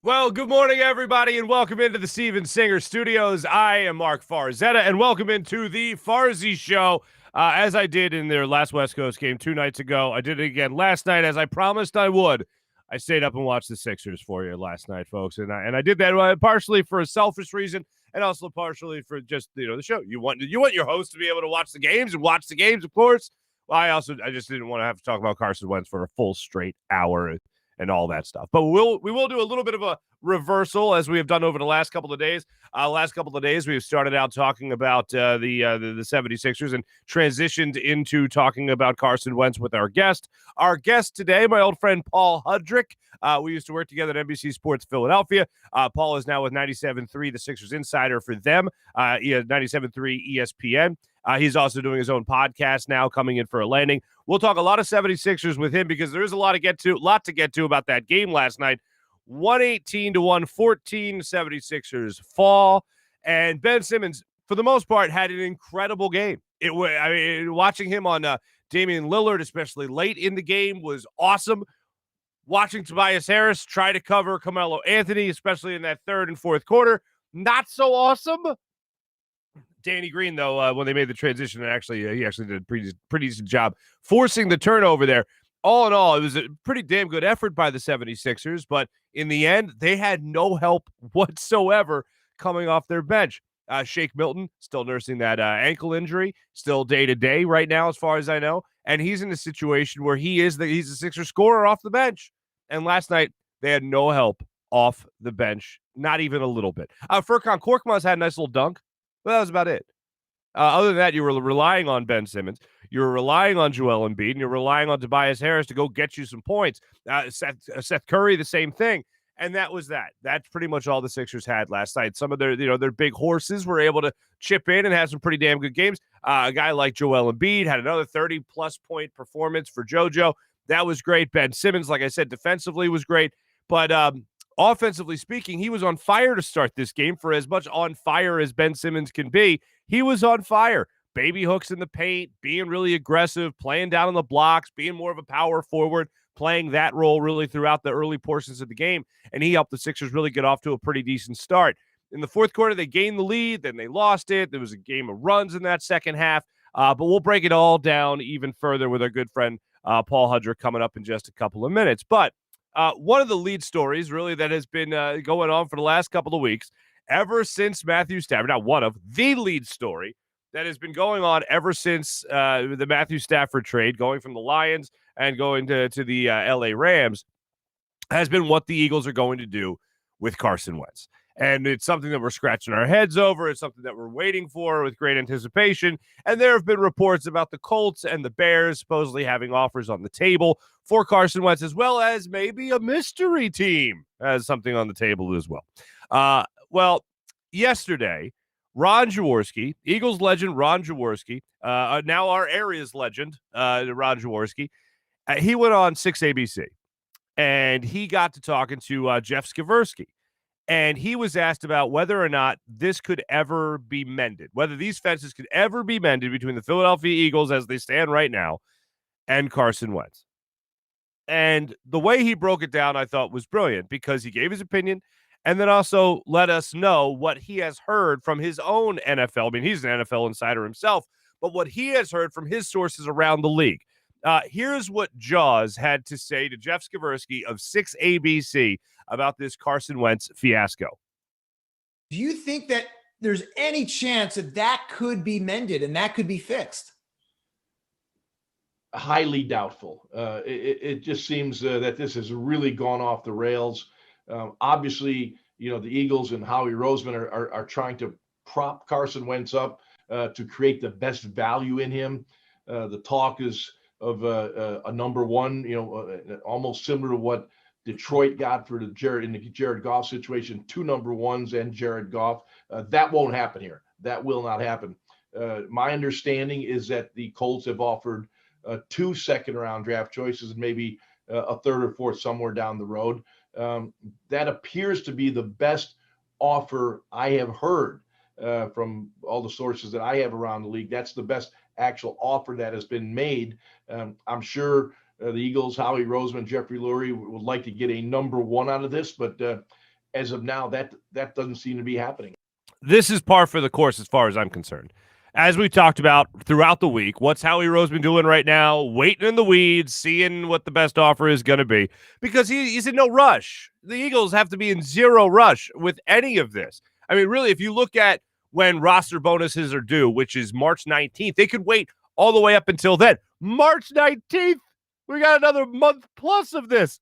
Well, good morning, everybody, and welcome into the Steven Singer Studios. I am Marc Farzetta, and welcome into the Farzy Show. As I did in their last West Coast game 2 nights ago, I did it again last night, as I promised I would. I stayed up and watched the Sixers for you last night, folks, and I did that partially for a selfish reason, and also partially for just the show. You want your host to be able to watch the games, of course. Well, I just didn't want to have to talk about Carson Wentz for a full straight hour and all that stuff. But we will do a little bit of a reversal as we have done over the last couple of days. We've started out talking about the 76ers and transitioned into talking about Carson Wentz with our guest. Our guest today, my old friend Paul Hudrick. We used to work together at NBC Sports Philadelphia. Paul is now with 97.3, the Sixers insider for them, 97.3 ESPN. He's also doing his own podcast now, coming in for a landing. We'll talk a lot of 76ers with him because there is a lot to get to about that game last night. 118-114, 76ers fall. And Ben Simmons, for the most part, had an incredible game. Watching him on Damian Lillard, especially late in the game, was awesome. Watching Tobias Harris try to cover Carmelo Anthony, especially in that third and fourth quarter, not so awesome. Danny Green, though, when they made the transition, he actually did a pretty decent job forcing the turnover there. All in all, it was a pretty damn good effort by the 76ers, but in the end, they had no help whatsoever coming off their bench. Shake Milton, still nursing that ankle injury, still day-to-day right now, as far as I know, and he's in a situation where he's a Sixer scorer off the bench. And last night, they had no help off the bench, not even a little bit. Furkan Korkmaz had a nice little dunk. Well, that was about it. Other than that, you were relying on Ben Simmons. You were relying on Joel Embiid, and you're relying on Tobias Harris to go get you some points. Seth Curry, the same thing. And that was that. That's pretty much all the Sixers had last night. Some of their big horses were able to chip in and have some pretty damn good games. A guy like Joel Embiid had another 30-plus point performance for JoJo. That was great. Ben Simmons, like I said, defensively was great. But offensively speaking, he was on fire to start this game. For as much on fire as Ben Simmons can be, he was on fire. Baby hooks in the paint, being really aggressive, playing down on the blocks, being more of a power forward, playing that role really throughout the early portions of the game. And he helped the Sixers really get off to a pretty decent start. In the fourth quarter, they gained the lead, then they lost it. There was a game of runs in that second half. But we'll break it all down even further with our good friend Paul Hudrick coming up in just a couple of minutes. But one of the lead stories, really, that has been going on for the last couple of weeks, ever since Matthew Stafford, not one of, the lead story that has been going on ever since the Matthew Stafford trade, going from the Lions and going to the L.A. Rams, has been what the Eagles are going to do with Carson Wentz. And it's something that we're scratching our heads over. It's something that we're waiting for with great anticipation. And there have been reports about the Colts and the Bears supposedly having offers on the table for Carson Wentz, as well as maybe a mystery team has something on the table as well. Well, yesterday, Ron Jaworski, Eagles legend Ron Jaworski, now our area's legend, Ron Jaworski, he went on 6ABC, and he got to talking to Jeff Skversky. And he was asked about whether or not this could ever be mended, whether these fences could ever be mended between the Philadelphia Eagles as they stand right now and Carson Wentz. And the way he broke it down, I thought, was brilliant because he gave his opinion and then also let us know what he has heard from his own NFL. I mean, he's an NFL insider himself, but what he has heard from his sources around the league. Here's what Jaws had to say to Jeff Skversky of 6ABC about this Carson Wentz fiasco. Do you think that there's any chance that could be mended and that could be fixed? Highly doubtful. It just seems that this has really gone off the rails. Obviously, the Eagles and Howie Roseman are trying to prop Carson Wentz up to create the best value in him. The talk is of a number one, almost similar to what Detroit got for the Jared Goff situation, 2 number ones and Jared Goff. That won't happen here. That will not happen. My understanding is that the Colts have offered 2 second-round draft choices and maybe a third or fourth somewhere down the road. That appears to be the best offer I have heard from all the sources that I have around the league. That's the best actual offer that has been made. I'm sure the Eagles, Howie Roseman, Jeffrey Lurie would like to get a number one out of this, but as of now, that doesn't seem to be happening. This is par for the course as far as I'm concerned. As we talked about throughout the week, what's Howie Roseman doing right now? Waiting in the weeds, seeing what the best offer is going to be, because he's in no rush. The Eagles have to be in zero rush with any of this. I mean, really, if you look at when roster bonuses are due, which is March 19th, they could wait all the way up until then. March 19th, we got another month plus of this.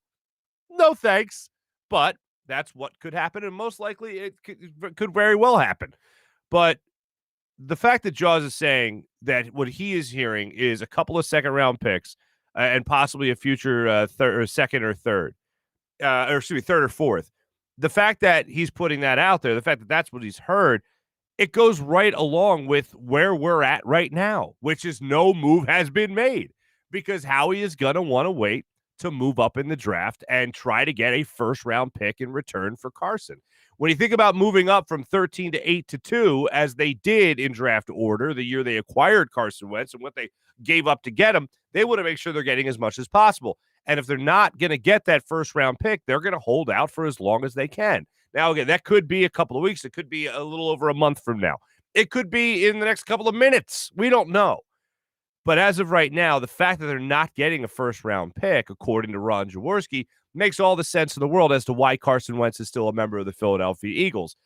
No thanks. But that's what could happen, and most likely it could very well happen. But the fact that Jaws is saying that what he is hearing is a couple of second-round picks and possibly a future second or third, or excuse me, third or fourth. The fact that he's putting that out there, the fact that that's what he's heard, it goes right along with where we're at right now, which is no move has been made, because Howie is going to want to wait to move up in the draft and try to get a first-round pick in return for Carson. When you think about moving up from 13 to 8 to 2, as they did in draft order the year they acquired Carson Wentz and what they gave up to get him, they want to make sure they're getting as much as possible. And if they're not going to get that first-round pick, they're going to hold out for as long as they can. Now, again, that could be a couple of weeks. It could be a little over a month from now. It could be in the next couple of minutes. We don't know. But as of right now, the fact that they're not getting a first-round pick, according to Ron Jaworski, makes all the sense in the world as to why Carson Wentz is still a member of the Philadelphia Eagles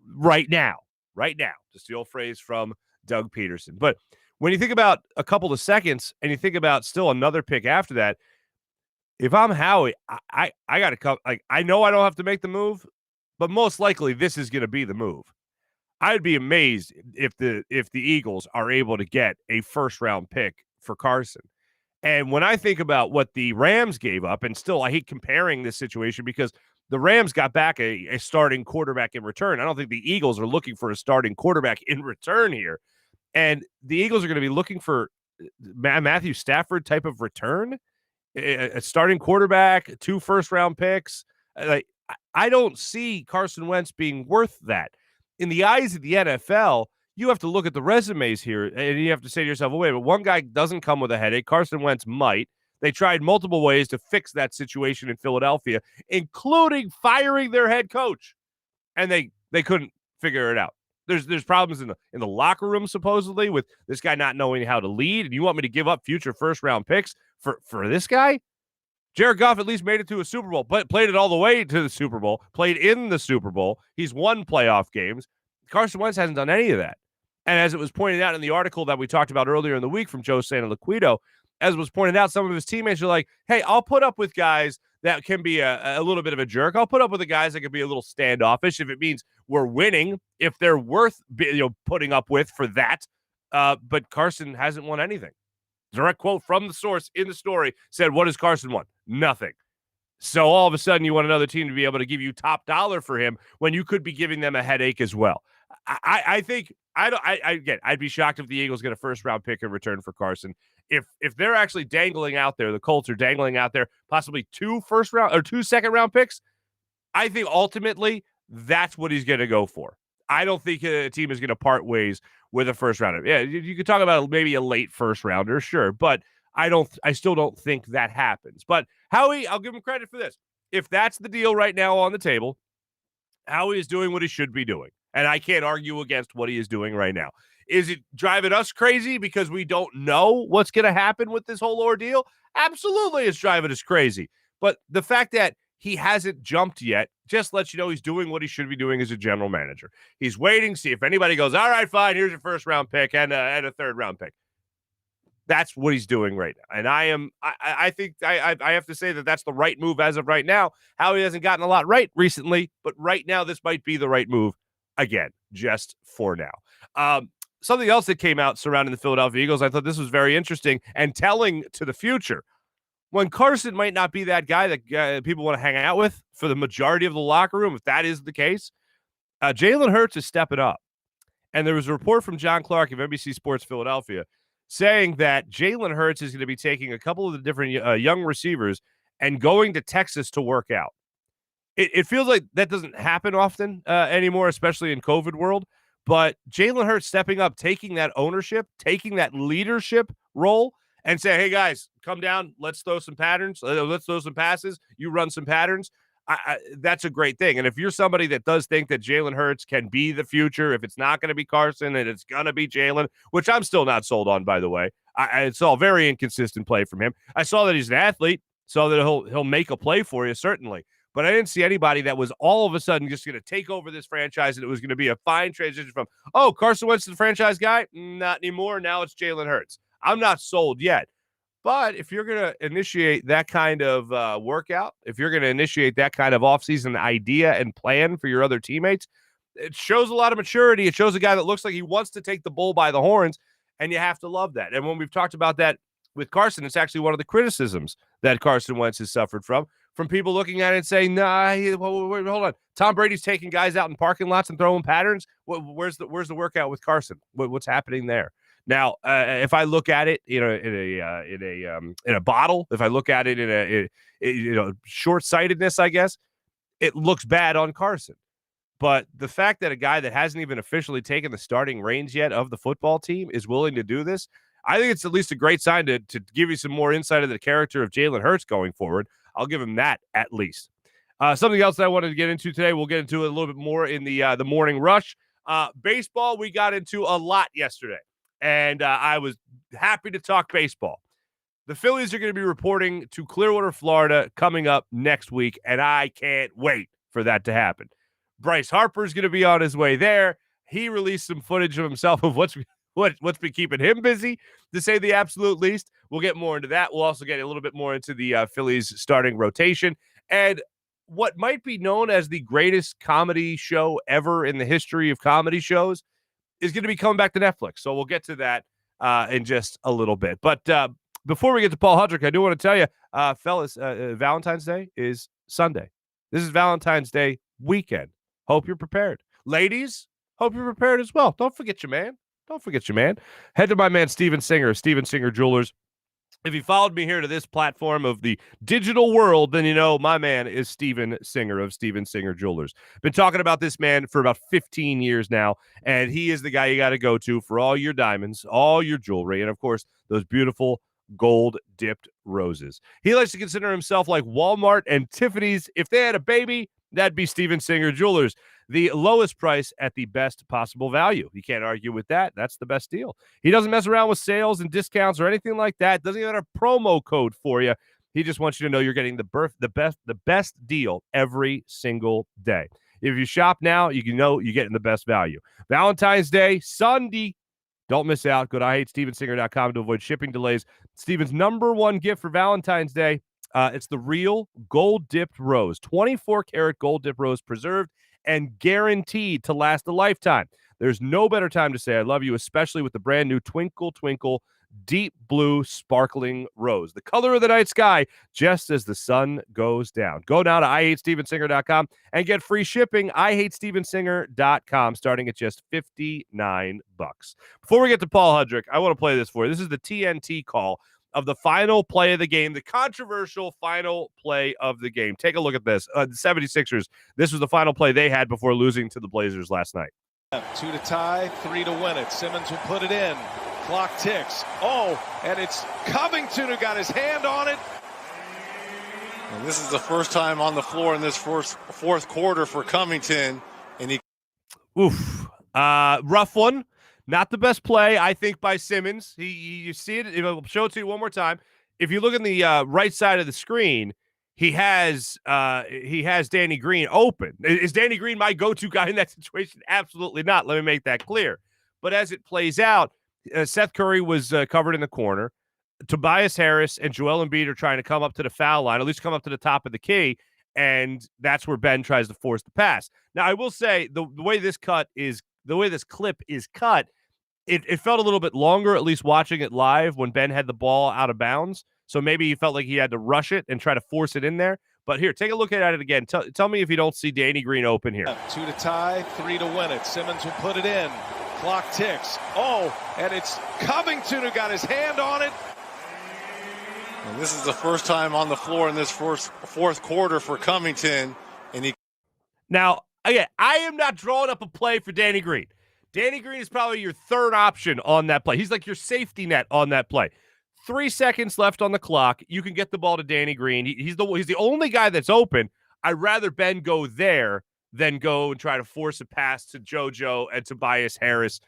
right now. Right now. Just the old phrase from Doug Peterson. But when you think about a couple of seconds and you think about still another pick after that, if I'm Howie, I got to come. Like, I know I don't have to make the move, but most likely this is going to be the move. I'd be amazed if the Eagles are able to get a first-round pick for Carson. And when I think about what the Rams gave up, and still I hate comparing this situation because the Rams got back a starting quarterback in return. I don't think the Eagles are looking for a starting quarterback in return here. And the Eagles are going to be looking for Matthew Stafford type of return, a starting quarterback, 2 first-round picks. Like, I don't see Carson Wentz being worth that. In the eyes of the NFL, you have to look at the resumes here, and you have to say to yourself, oh, wait, but one guy doesn't come with a headache. Carson Wentz might. They tried multiple ways to fix that situation in Philadelphia, including firing their head coach, and they couldn't figure it out. There's problems in the locker room, supposedly, with this guy not knowing how to lead, and you want me to give up future first-round picks for this guy? Jared Goff at least made it to a Super Bowl, played it all the way to the Super Bowl, played in the Super Bowl. He's won playoff games. Carson Wentz hasn't done any of that. And as it was pointed out in the article that we talked about earlier in the week from Joe Santoliquito, as was pointed out, some of his teammates are like, hey, I'll put up with guys that can be a little bit of a jerk. I'll put up with the guys that can be a little standoffish if it means we're winning, if they're worth putting up with for that. But Carson hasn't won anything. Direct quote from the source in the story said, what has Carson won? Nothing. So all of a sudden you want another team to be able to give you top dollar for him when you could be giving them a headache as well. I think I'd be shocked if the Eagles get a first round pick in return for Carson. If they're actually dangling out there, the Colts are dangling out there, possibly 2 second round picks. I think ultimately that's what he's going to go for. I don't think a team is going to part ways with a first rounder. Yeah, you could talk about maybe a late first rounder, sure, but I still don't think that happens. But Howie, I'll give him credit for this. If that's the deal right now on the table, Howie is doing what he should be doing. And I can't argue against what he is doing right now. Is it driving us crazy because we don't know what's going to happen with this whole ordeal? Absolutely, it's driving us crazy. But the fact that he hasn't jumped yet just lets you know he's doing what he should be doing as a general manager. He's waiting, see if anybody goes, all right, fine, here's your first round pick and a third round pick. That's what he's doing right now. And I think I have to say that that's the right move as of right now. Howie hasn't gotten a lot right recently, but right now this might be the right move again, just for now. Something else that came out surrounding the Philadelphia Eagles, I thought this was very interesting and telling to the future. When Carson might not be that guy that people want to hang out with for the majority of the locker room, if that is the case, Jalen Hurts is stepping up. And there was a report from John Clark of NBC Sports Philadelphia saying that Jalen Hurts is going to be taking a couple of the different young receivers and going to Texas to work out. It feels like that doesn't happen often anymore, especially in COVID world. But Jalen Hurts stepping up, taking that ownership, taking that leadership role, and say, hey, guys, come down. Let's throw some patterns. Let's throw some passes. You run some patterns. that's a great thing. And if you're somebody that does think that Jalen Hurts can be the future, if it's not going to be Carson and it's going to be Jalen, which I'm still not sold on, by the way, I saw very inconsistent play from him. I saw that he's an athlete, so that he'll make a play for you, certainly. But I didn't see anybody that was all of a sudden just going to take over this franchise, and it was going to be a fine transition from, oh, Carson Wentz is the franchise guy? Not anymore. Now it's Jalen Hurts. I'm not sold yet. But if you're going to initiate that kind of workout, if you're going to initiate that kind of offseason idea and plan for your other teammates, it shows a lot of maturity. It shows a guy that looks like he wants to take the bull by the horns, and you have to love that. And when we've talked about that with Carson, it's actually one of the criticisms that Carson Wentz has suffered from people looking at it and saying, nah, hold on. Tom Brady's taking guys out in parking lots and throwing patterns. Where's the workout with Carson? What's happening there? Now, if I look at it, in a bottle, if I look at it in a short-sightedness, I guess, it looks bad on Carson. But the fact that a guy that hasn't even officially taken the starting reins yet of the football team is willing to do this, I think it's at least a great sign to give you some more insight of the character of Jalen Hurts going forward. I'll give him that at least. Something else that I wanted to get into today, we'll get into it a little bit more in the morning rush. Baseball, we got into a lot yesterday, and I was happy to talk baseball. The Phillies are going to be reporting to Clearwater, Florida, coming up next week, and I can't wait for that to happen. Bryce Harper's going to be on his way there. He released some footage of himself of what's been keeping him busy, to say the absolute least. We'll get more into that. We'll also get a little bit more into the Phillies starting rotation and what might be known as the greatest comedy show ever in the history of comedy shows is going to be coming back to Netflix. So we'll get to that in just a little bit. But before we get to Paul Hudrick, I do want to tell you, fellas, Valentine's Day is Sunday. This is Valentine's Day weekend. Hope you're prepared. Ladies, hope you're prepared as well. Don't forget your man. Head to my man, Steven Singer of Steven Singer Jewelers. If you followed me here to this platform of the digital world, then you know my man is Steven Singer of Steven Singer Jewelers. Been talking about this man for about 15 years now, and he is the guy you got to go to for all your diamonds, all your jewelry, and, of course, those beautiful gold-dipped roses. He likes to consider himself like Walmart and Tiffany's. If they had a baby, that'd be Steven Singer Jewelers. The lowest price at the best possible value. You can't argue with that. That's the best deal. He doesn't mess around with sales and discounts or anything like that. Doesn't even have a promo code for you. He just wants you to know you're getting the best deal every single day. If you shop now, you know you're getting the best value. Valentine's Day, Sunday. Don't miss out. Go to IHateStevenSinger.com to avoid shipping delays. Steven's number one gift for Valentine's Day, it's the real gold-dipped rose. 24-karat gold-dipped rose, preserved and guaranteed to last a lifetime. There's no better time to say I love you, especially with the brand new Twinkle Twinkle deep blue sparkling rose, the color of the night sky just as the sun goes down. Go now to IHateStevenSinger.com and get free shipping. IHateStevenSinger.com, starting at just $59. Before we get to Paul Hudrick, I want to play this for you. This is the TNT call of the final play of the game, the controversial final play of the game. Take a look at this. The 76ers, this was the final play they had before losing to the Blazers last night. 2 to tie, 3 to win it. Simmons will put it in. Clock ticks. Oh, and it's Covington who got his hand on it. And this is the first time on the floor in this fourth quarter for Covington. And he. Oof. Rough one. Not the best play, I think, by Simmons. You see it. I'll show it to you one more time. If you look on the right side of the screen, he has Danny Green open. Is Danny Green my go-to guy in that situation? Absolutely not. Let me make that clear. But as it plays out, Seth Curry was covered in the corner. Tobias Harris and Joel Embiid are trying to come up to the foul line, at least come up to the top of the key, and that's where Ben tries to force the pass. Now, I will say the way this clip is cut, it felt a little bit longer, at least watching it live, when Ben had the ball out of bounds. So maybe he felt like he had to rush it and try to force it in there. But here, take a look at it again. Tell me if you don't see Danny Green open here. 2 to tie, 3 to win it. Simmons will put it in. Clock ticks. Oh, and it's Covington who got his hand on it. And this is the first time on the floor in this fourth quarter for Covington. And he. Now, again, I am not drawing up a play for Danny Green. Danny Green is probably your third option on that play. He's like your safety net on that play. 3 seconds left on the clock. You can get the ball to Danny Green. He's the only guy that's open. I'd rather Ben go there than go and try to force a pass to JoJo and Tobias Harris,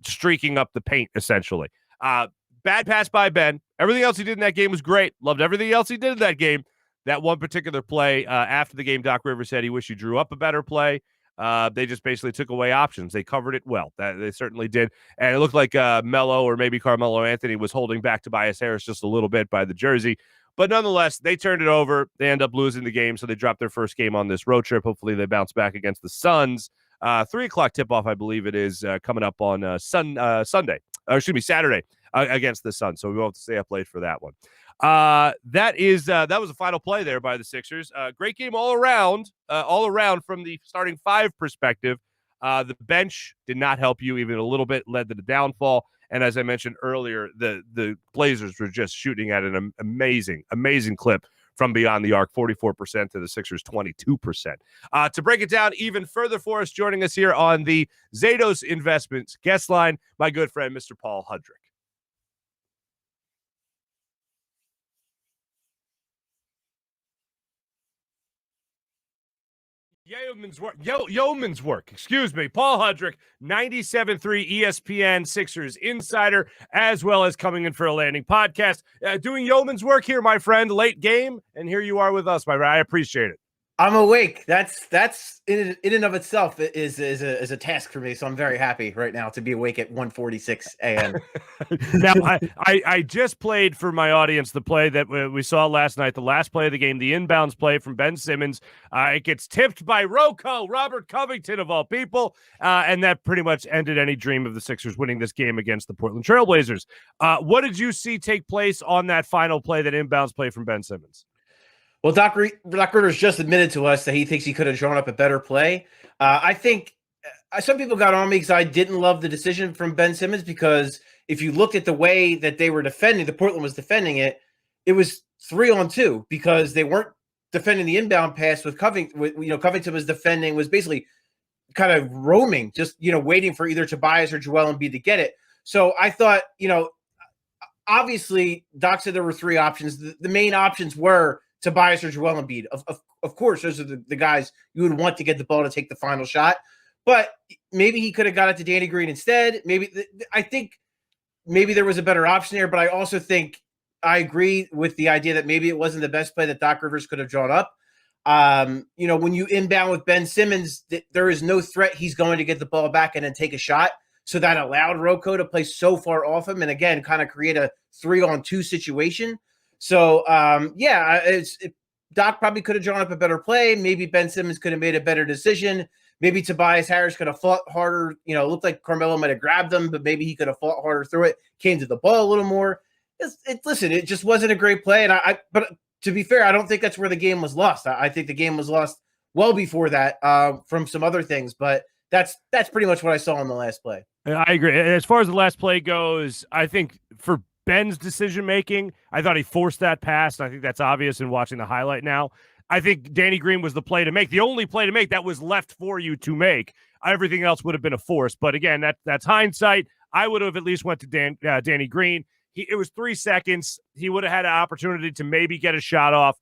streaking up the paint, essentially. Bad pass by Ben. Everything else he did in that game was great. Loved everything else he did in that game. That one particular play, after the game, Doc Rivers said he wished he drew up a better play. They just basically took away options. They covered it well. They certainly did. And it looked like Melo or maybe Carmelo Anthony was holding back Tobias Harris just a little bit by the jersey. But nonetheless, they turned it over. They end up losing the game, so they dropped their first game on this road trip. Hopefully they bounce back against the Suns. 3 o'clock tip-off, I believe it is, coming up on Saturday against the Suns. So we won't have to stay up late for that one. That was a final play there by the Sixers. Great game all around from the starting five perspective. The bench did not help you even a little bit, led to the downfall. And as I mentioned earlier, the Blazers were just shooting at an amazing clip from beyond the arc, 44% to the Sixers 22%. To break it down even further for us, joining us here on the Zados Investments guest line, my good friend, Mr. Paul Hudrick. Yeoman's work. Excuse me. Paul Hudrick, 97.3 ESPN Sixers insider, as well as coming in for a landing podcast. Doing yeoman's work here, my friend. Late game, and here you are with us, my friend. I appreciate it. I'm awake. That's in and of itself is a task for me. So I'm very happy right now to be awake at 1:46 a.m. Now, I just played for my audience the play that we saw last night, the last play of the game, the inbounds play from Ben Simmons. It gets tipped by Robert Covington of all people, and that pretty much ended any dream of the Sixers winning this game against the Portland Trail Blazers. What did you see take place on that final play, that inbounds play from Ben Simmons? Well, Doc Rivers just admitted to us that he thinks he could have drawn up a better play. I think some people got on me because I didn't love the decision from Ben Simmons, because if you looked at the way that they were defending, the Portland was defending it, it was 3-on-2 because they weren't defending the inbound pass with Covington. Covington was basically kind of roaming, just, waiting for either Tobias or Joel Embiid to get it. So I thought, obviously Doc said there were three options. The main options were Tobias or Joel Embiid. Of course, those are the guys you would want to get the ball to take the final shot. But maybe he could have got it to Danny Green instead. I think maybe there was a better option there. But I also think I agree with the idea that maybe it wasn't the best play that Doc Rivers could have drawn up. When you inbound with Ben Simmons, there is no threat he's going to get the ball back and then take a shot. So that allowed Rocco to play so far off him and, again, kind of create a 3-on-2 situation. So, Doc probably could have drawn up a better play. Maybe Ben Simmons could have made a better decision. Maybe Tobias Harris could have fought harder. It looked like Carmelo might have grabbed him, but maybe he could have fought harder through it, came to the ball a little more. Listen, it just wasn't a great play. But to be fair, I don't think that's where the game was lost. I think the game was lost well before that from some other things. But that's pretty much what I saw in the last play. I agree. As far as the last play goes, I think for Ben's decision-making, I thought he forced that pass. I think that's obvious in watching the highlight now. I think Danny Green was the play to make, the only play to make that was left for you to make. Everything else would have been a force. But again, that's hindsight. I would have at least went to Danny Green. It was 3 seconds. He would have had an opportunity to maybe get a shot off,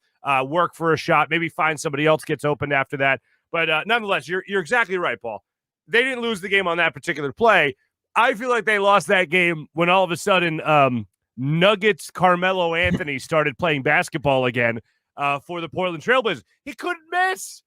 work for a shot, maybe find somebody else gets open after that. But nonetheless, you're exactly right, Paul. They didn't lose the game on that particular play. I feel like they lost that game when all of a sudden Nuggets Carmelo Anthony started playing basketball again for the Portland Trailblazers. He couldn't miss.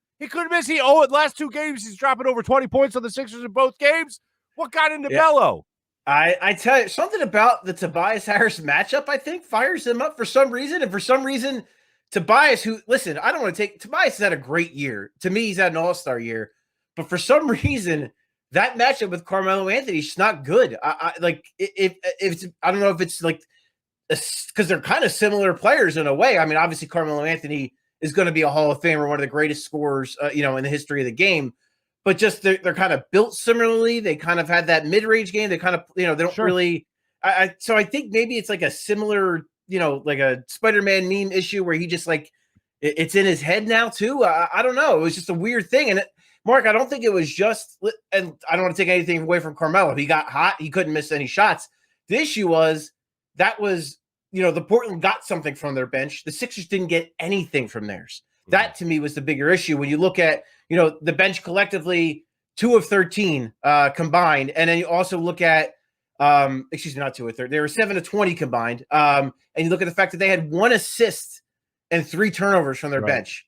Last 2 games, he's dropping over 20 points on the Sixers in both games. What got into Melo? I tell you, something about the Tobias Harris matchup, I think, fires him up for some reason. And for some reason, Tobias, Tobias has had a great year. To me, he's had an all-star year. But for some reason, that matchup with Carmelo Anthony is not good. I don't know if it's like because they're kind of similar players in a way. I mean, obviously Carmelo Anthony is going to be a Hall of Famer, one of the greatest scorers, in the history of the game. But just they're kind of built similarly. They kind of had that mid-range game. They kind of, they don't really. So I think maybe it's like a similar, like a Spider-Man meme issue where he just like it's in his head now too. I don't know. It was just a weird thing, and Mark, I don't think it was just, and I don't want to take anything away from Carmelo. He got hot. He couldn't miss any shots. The issue was the Portland got something from their bench. The Sixers didn't get anything from theirs. That to me was the bigger issue. When you look at, the bench collectively, 2 of 13 combined. And then you also look at, excuse me, not 2 of 13. They were 7 of 20 combined. And you look at the fact that they had 1 assist and 3 turnovers from their bench.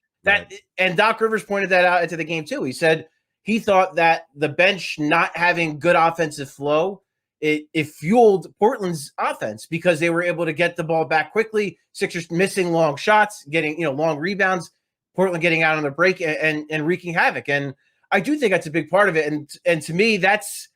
And Doc Rivers pointed that out into the game too. He said he thought that the bench not having good offensive flow, it fueled Portland's offense because they were able to get the ball back quickly. Sixers missing long shots, getting long rebounds. Portland getting out on the break and wreaking havoc. And I do think that's a big part of it. And to me, that's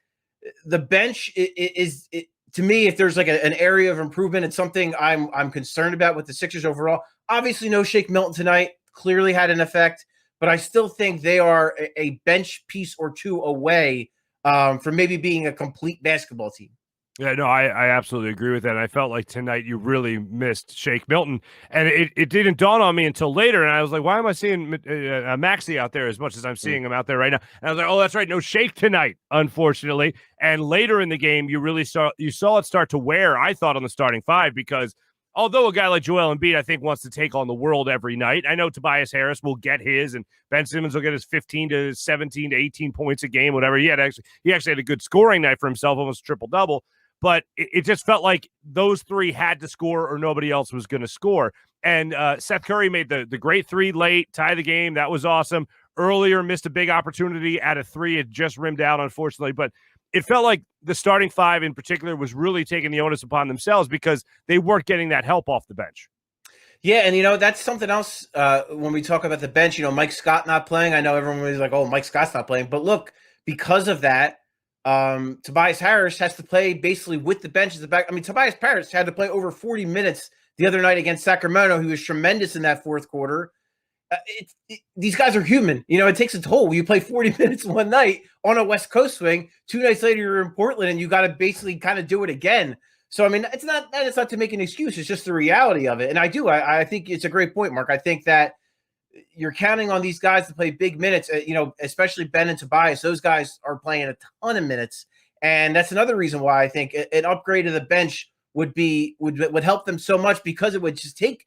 the bench is to me, if there's like an area of improvement, it's something I'm concerned about with the Sixers overall. Obviously, no Shake Milton tonight clearly had an effect, but I still think they are a bench piece or 2 away from maybe being a complete basketball team. Yeah, no, I absolutely agree with that. And I felt like tonight you really missed Shake Milton, and it didn't dawn on me until later. And I was like, why am I seeing Maxey out there as much as I'm seeing him out there right now? And I was like, oh, that's right, no Shake tonight, unfortunately. And later in the game, you saw it start to wear, I thought, on the starting 5, because although a guy like Joel Embiid, I think, wants to take on the world every night, I know Tobias Harris will get his, and Ben Simmons will get his 15 to 17 to 18 points a game, whatever. He actually had a good scoring night for himself, almost triple-double. But it just felt like those 3 had to score or nobody else was going to score. And Seth Curry made the great 3 late, tie the game. That was awesome. Earlier, missed a big opportunity at a 3. It just rimmed out, unfortunately. But it felt like the starting 5 in particular was really taking the onus upon themselves because they weren't getting that help off the bench. Yeah, and, that's something else when we talk about the bench. Mike Scott not playing. I know everyone was like, oh, Mike Scott's not playing. But look, because of that, Tobias Harris has to play basically with the bench as the back. I mean, Tobias Harris had to play over 40 minutes the other night against Sacramento. He was tremendous in that 4th quarter. These guys are human. You know, it takes a toll. You play 40 minutes one night on a West Coast swing. 2 nights later, you're in Portland, and you got to basically kind of do it again. So, I mean, it's not to make an excuse. It's just the reality of it. And I think it's a great point, Mark. I think that you're counting on these guys to play big minutes, especially Ben and Tobias. Those guys are playing a ton of minutes. And that's another reason why I think an upgrade of the bench would help them so much, because it would just take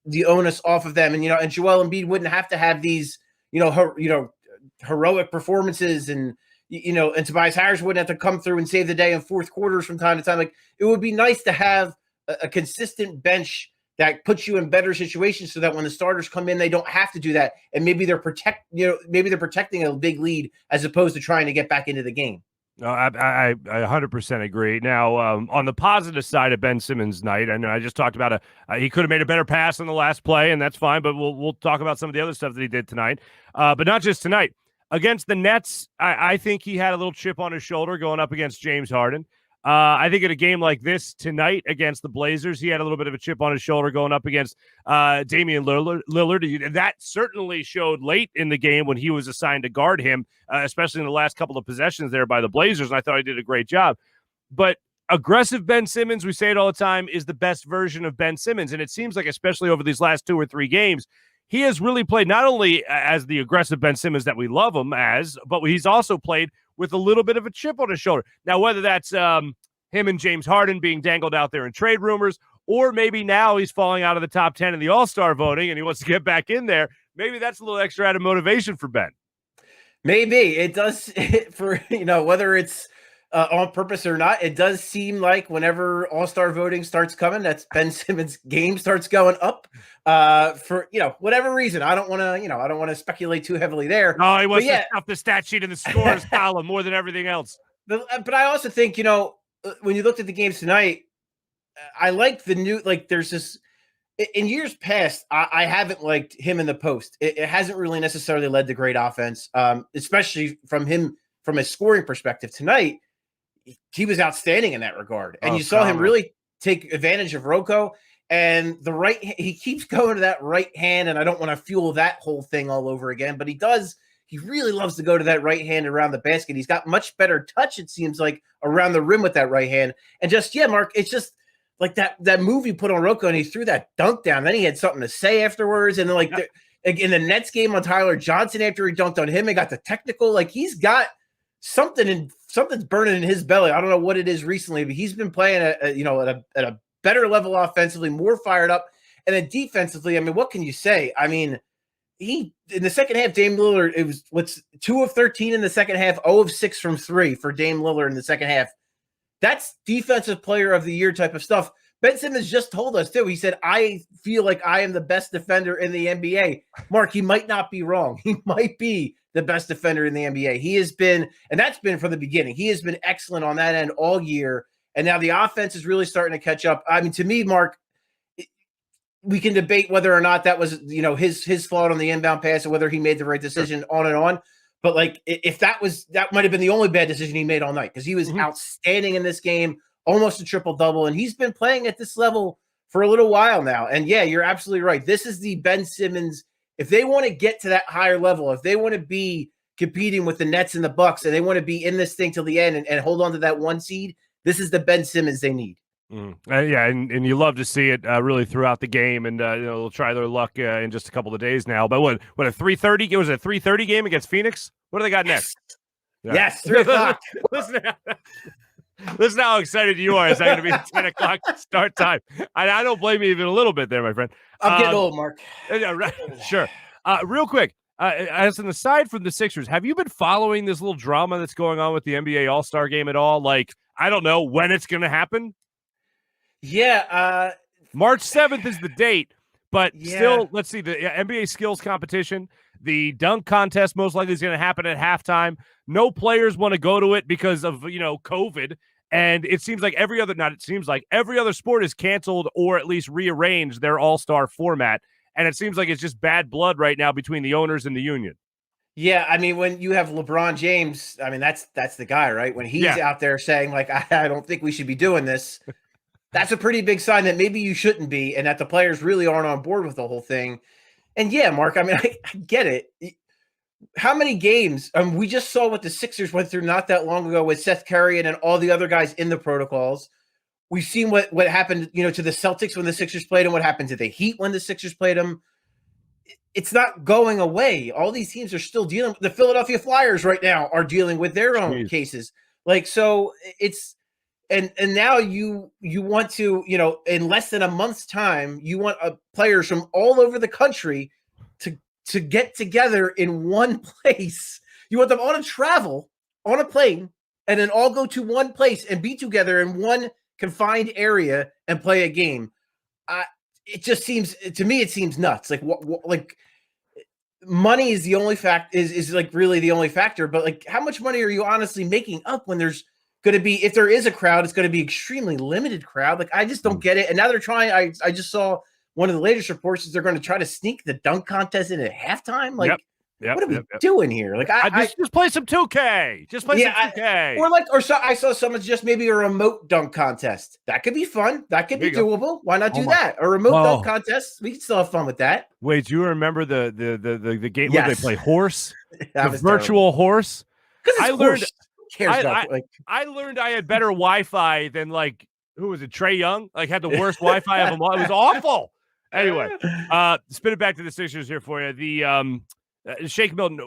the onus off of them. And, and Joel Embiid wouldn't have to have these, heroic performances, and, and Tobias Harris wouldn't have to come through and save the day in fourth quarters from time to time. Like, it would be nice to have a consistent bench that puts you in better situations so that when the starters come in, they don't have to do that. And maybe they're protecting a big lead as opposed to trying to get back into the game. No, I 100% agree. Now, on the positive side of Ben Simmons' night, I know I just talked about he could have made a better pass on the last play, and that's fine. But we'll talk about some of the other stuff that he did tonight. But not just tonight. Against the Nets, I think he had a little chip on his shoulder going up against James Harden. I think in a game like this tonight against the Blazers, he had a little bit of a chip on his shoulder going up against Damian Lillard. That certainly showed late in the game when he was assigned to guard him, especially in the last couple of possessions there by the Blazers, and I thought he did a great job. But aggressive Ben Simmons, we say it all the time, is the best version of Ben Simmons, and it seems like especially over these last 2 or 3 games, he has really played not only as the aggressive Ben Simmons that we love him as, but he's also played with a little bit of a chip on his shoulder. Now, whether that's him and James Harden being dangled out there in trade rumors, or maybe now he's falling out of the top 10 in the All-Star voting and he wants to get back in there, maybe that's a little extra added motivation for Ben. Maybe it does for, whether it's on purpose or not, it does seem like whenever All-Star voting starts coming, that's Ben Simmons' game starts going up for, whatever reason. I don't want to speculate too heavily there. Oh, he wants to stuff the stat sheet in the scores column more than everything else. But I also think, when you looked at the games tonight, I like the new, there's this, in years past, I haven't liked him in the post. It hasn't really necessarily led to great offense, especially from a scoring perspective. Tonight, he was outstanding in that regard. And you saw him really take advantage of Rocco, and he keeps going to that right hand. And I don't want to fuel that whole thing all over again, but he really loves to go to that right hand around the basket. He's got much better touch, it seems like, around the rim with that right hand. And Mark, it's just like that move he put on Rocco, and he threw that dunk down. Then he had something to say afterwards. And then in the Nets game on Tyler Johnson, after he dunked on him and got the technical, he's got something's burning in his belly. I don't know what it is recently, but he's been playing at a better level offensively, more fired up. And then defensively, I mean, what can you say? I mean, in the second half, Dame Lillard, it was 2 of 13 in the second half, 0 of 6 from 3 for Dame Lillard in the second half. That's defensive player of the year type of stuff. Ben Simmons just told us too. He said, I feel like I am the best defender in the NBA. Mark, he might not be wrong. He might be the best defender in the NBA. He has been, and that's been from the beginning. He has been excellent on that end all year. And now the offense is really starting to catch up. I mean, to me, Mark, we can debate whether or not that was, his fault on the inbound pass or whether he made the right decision on and on. But like, if that might have been the only bad decision he made all night, because he was outstanding in this game, almost a triple-double, and he's been playing at this level for a little while now. And yeah, you're absolutely right. This is the Ben Simmons. If they want to get to that higher level, if they want to be competing with the Nets and the Bucks, and they want to be in this thing till the end and hold on to that 1 seed, this is the Ben Simmons they need. Yeah, and you love to see it really throughout the game, and they'll try their luck in just a couple of days now. But what a 3:30? It was a 3:30 game against Phoenix. What do they got next? Yeah. Yes, 3 o'clock. Listen how excited you are. It's not going to be a 10 o'clock start time. I don't blame you even a little bit there, my friend. I'm getting old, Mark. Yeah, right. Sure. Real quick, as an aside from the Sixers, have you been following this little drama that's going on with the NBA All-Star game at all? Like, I don't know when it's going to happen. Yeah. March 7th is the date, but still, let's see, the NBA skills competition, the dunk contest most likely is going to happen at halftime. No players want to go to it because of, COVID. And it seems like every other sport is canceled or at least rearranged their all-star format. And it seems like it's just bad blood right now between the owners and the union. Yeah, I mean, when you have LeBron James, I mean, that's the guy, right? When he's out there saying, like, I don't think we should be doing this, that's a pretty big sign that maybe you shouldn't be and that the players really aren't on board with the whole thing. And yeah, Mark, I mean, I get it. How many games? We just saw what the Sixers went through not that long ago with Seth Curry and all the other guys in the protocols. We've seen what happened, to the Celtics when the Sixers played them, what happened to the Heat when the Sixers played them. It's not going away. All these teams are still dealing. The Philadelphia Flyers right now are dealing with their own cases. Like, so it's and now you want to, in less than a month's time, you want players from all over the country to get together in one place. You want them all to travel on a plane and then all go to one place and be together in one confined area and play a game. It just seems, to me, it seems nuts. Like, like money is the only is like really the only factor, but like, how much money are you honestly making up when there's going to be, if there is a crowd, it's going to be extremely limited crowd. Like, I just don't get it. And now they're trying, I just saw one of the latest reports is they're going to try to sneak the dunk contest in at halftime. Like, what are we doing here? Like, I just play some 2K. Just play some 2K. I saw someone just maybe a remote dunk contest. That could be fun. That could be doable. Why not do that? A remote dunk contest. We can still have fun with that. Wait, do you remember the game where they play horse? The virtual horse? I learned. I learned I had better Wi-Fi than like, who was it? Trey Young? Like, had the worst Wi-Fi of them all. It was awful. Anyway, spin it back to the Sixers here for you. The Shake Milton.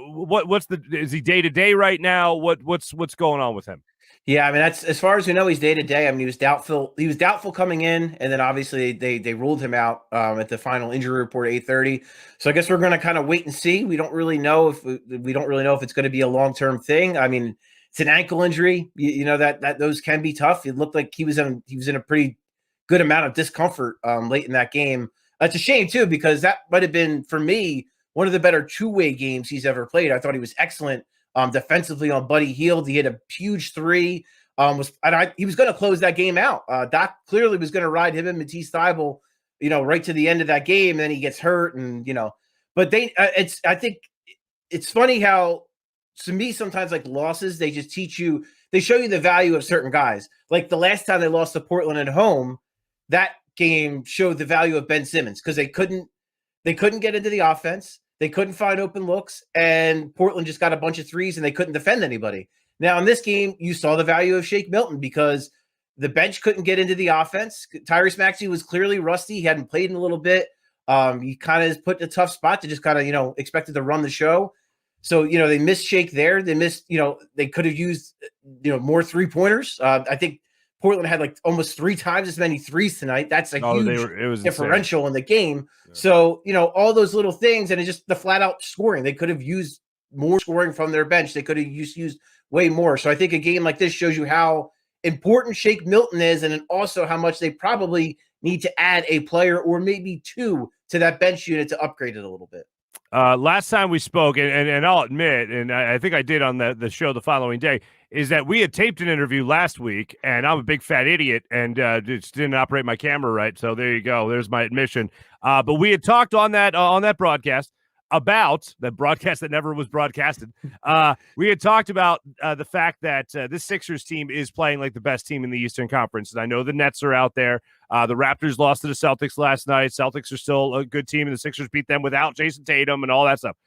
Is he day to day right now? What's going on with him? Yeah, I mean, that's as far as we know, he's day to day. I mean, he was doubtful. He was doubtful coming in, and then obviously they ruled him out at the final injury report at 8:30. So I guess we're going to kind of wait and see. We don't really know if it's going to be a long term thing. I mean, it's an ankle injury. You know that those can be tough. It looked like he was in a pretty good amount of discomfort late in that game. It's a shame too, because that might have been, for me, one of the better two-way games he's ever played. I thought he was excellent defensively on Buddy Hield. He hit a huge three. He was going to close that game out. Doc clearly was going to ride him and Matisse Thybulle, right to the end of that game. And then he gets hurt, and But I think it's funny how, to me, sometimes like losses, they just they show you the value of certain guys. Like the last time they lost to Portland at home, that game showed the value of Ben Simmons because they couldn't get into the offense. They couldn't find open looks, and Portland just got a bunch of threes, and they couldn't defend anybody. Now, in this game, you saw the value of Shake Milton because the bench couldn't get into the offense. Tyrese Maxey was clearly rusty. He hadn't played in a little bit. He kind of put in a tough spot to just kind of, expected to run the show. So, they missed Shake there. They missed, they could have used, more three-pointers. I think Portland had like almost 3 times as many threes tonight. That's a huge it was differential in the game. Yeah. So, all those little things, and it's just the flat out scoring. They could have used more scoring from their bench. They could have used way more. So I think a game like this shows you how important Shake Milton is, and then also how much they probably need to add a player or maybe 2 to that bench unit to upgrade it a little bit. Last time we spoke, and I'll admit, and I think I did on the show the following day, is that we had taped an interview last week, and I'm a big fat idiot and just didn't operate my camera right. So there you go. There's my admission. But we had talked on that broadcast about the broadcast that never was broadcasted. We had talked about the fact that this Sixers team is playing like the best team in the Eastern Conference. And I know the Nets are out there. The Raptors lost to the Celtics last night. Celtics are still a good team, and the Sixers beat them without Jason Tatum and all that stuff.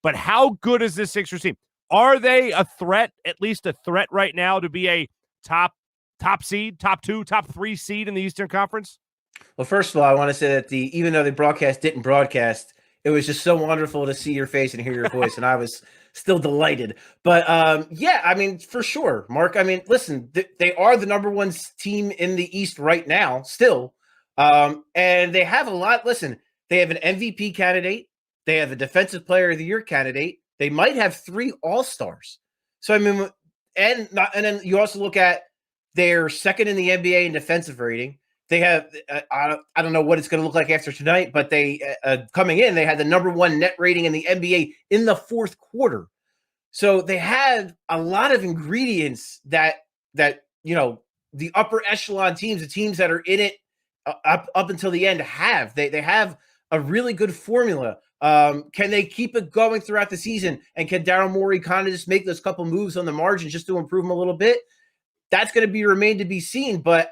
But how good is this Sixers team? Are they a threat, at least a threat right now, to be a top seed, top 2, top 3 seed in the Eastern Conference? Well, first of all, I want to say that even though the broadcast didn't broadcast, it was just so wonderful to see your face and hear your voice, and I was still delighted. But yeah, I mean, for sure, Mark. I mean, listen, they are the number 1 team in the East right now, still, and they have a lot. Listen, they have an MVP candidate, they have a Defensive Player of the Year candidate, they might have 3 All-Stars. So I mean, and then you also look at their second in the NBA in defensive rating. They have, I don't know what it's going to look like after tonight, but they coming in, they had the number 1 net rating in the NBA in the 4th quarter. So they had a lot of ingredients that the upper echelon teams, the teams that are in it up until the end have. They have a really good formula. Can they keep it going throughout the season? And can Daryl Morey kind of just make those couple moves on the margin just to improve them a little bit? That's going to remain to be seen. But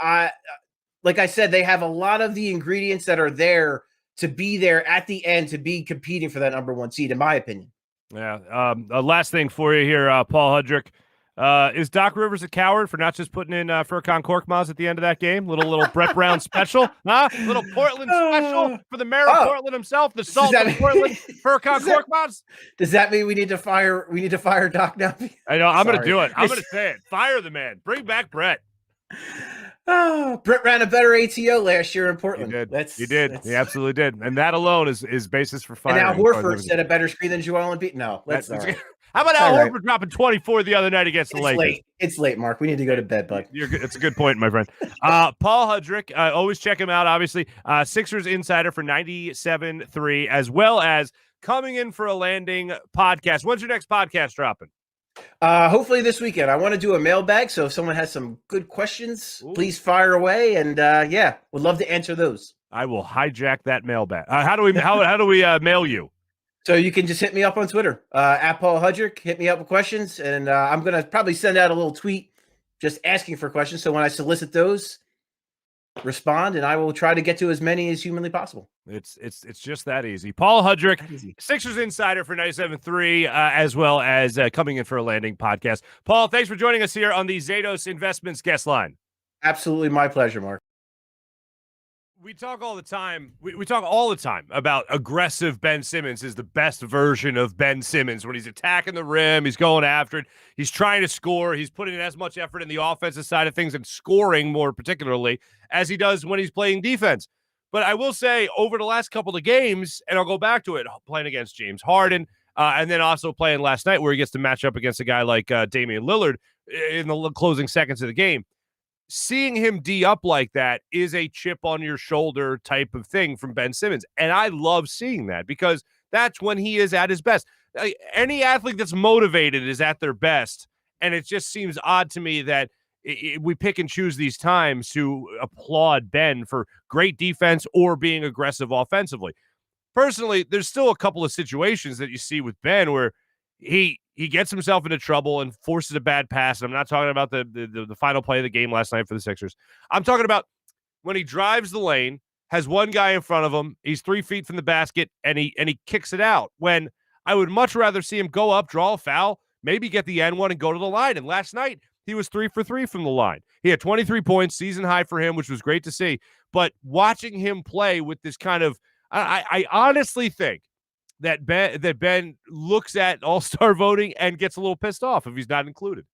like I said, they have a lot of the ingredients that are there to be there at the end, to be competing for that number 1 seed, in my opinion. Yeah. Last thing for you here, Paul Hudrick. Is Doc Rivers a coward for not just putting in Furkan Korkmaz at the end of that game? Little Brett Brown special, huh? Little Portland special for the mayor of Portland himself, the salt of Portland, Furkan Korkmaz. Does that mean we need to fire Doc now? I know. I'm going to do it. I'm going to say it. Fire the man. Bring back Brett. Brett ran a better ATO last year in Portland. He did. He absolutely did. And that alone is basis for firing. And Al Horford set a better screen than Joel Embiid. No, that's all right. How about Al Horford dropping 24 the other night against the Lakers? It's late, Mark. We need to go to bed, bud. It's a good point, my friend. Paul Hudrick, always check him out, obviously. Sixers Insider for 97.3, as well as Coming In for a Landing podcast. When's your next podcast dropping? Hopefully this weekend. I want to do a mailbag, so if someone has some good questions, please fire away, and would love to answer those. I will hijack that mailbag. How do we mail you? So you can just hit me up on Twitter at Paul Hudrick. Hit me up with questions, and I'm gonna probably send out a little tweet just asking for questions. So when I solicit those, respond, and I will try to get to as many as humanly possible. It's just that easy. Paul Hudrick, Sixers Insider for 97.3, as well as Coming In for a Landing podcast. Paul, thanks for joining us here on the Zados Investments guest line. Absolutely my pleasure, Mark. We talk all the time. We talk all the time about aggressive Ben Simmons is the best version of Ben Simmons when he's attacking the rim, he's going after it, he's trying to score, he's putting in as much effort in the offensive side of things and scoring more particularly as he does when he's playing defense. But I will say over the last couple of games, and I'll go back to it, playing against James Harden, and then also playing last night where he gets to match up against a guy like Damian Lillard in the closing seconds of the game. Seeing him D up like that is a chip on your shoulder type of thing from Ben Simmons. And I love seeing that because that's when he is at his best. Any athlete that's motivated is at their best. And it just seems odd to me that we pick and choose these times to applaud Ben for great defense or being aggressive offensively. Personally, there's still a couple of situations that you see with Ben where he gets himself into trouble and forces a bad pass. I'm not talking about the final play of the game last night for the Sixers. I'm talking about when he drives the lane, has one guy in front of him, he's 3 feet from the basket, and he kicks it out. When I would much rather see him go up, draw a foul, maybe get the N1 and go to the line. And last night, he was 3 for 3 from the line. He had 23 points, season high for him, which was great to see. But watching him play with this kind of, I honestly think that Ben looks at all-star voting and gets a little pissed off if he's not included.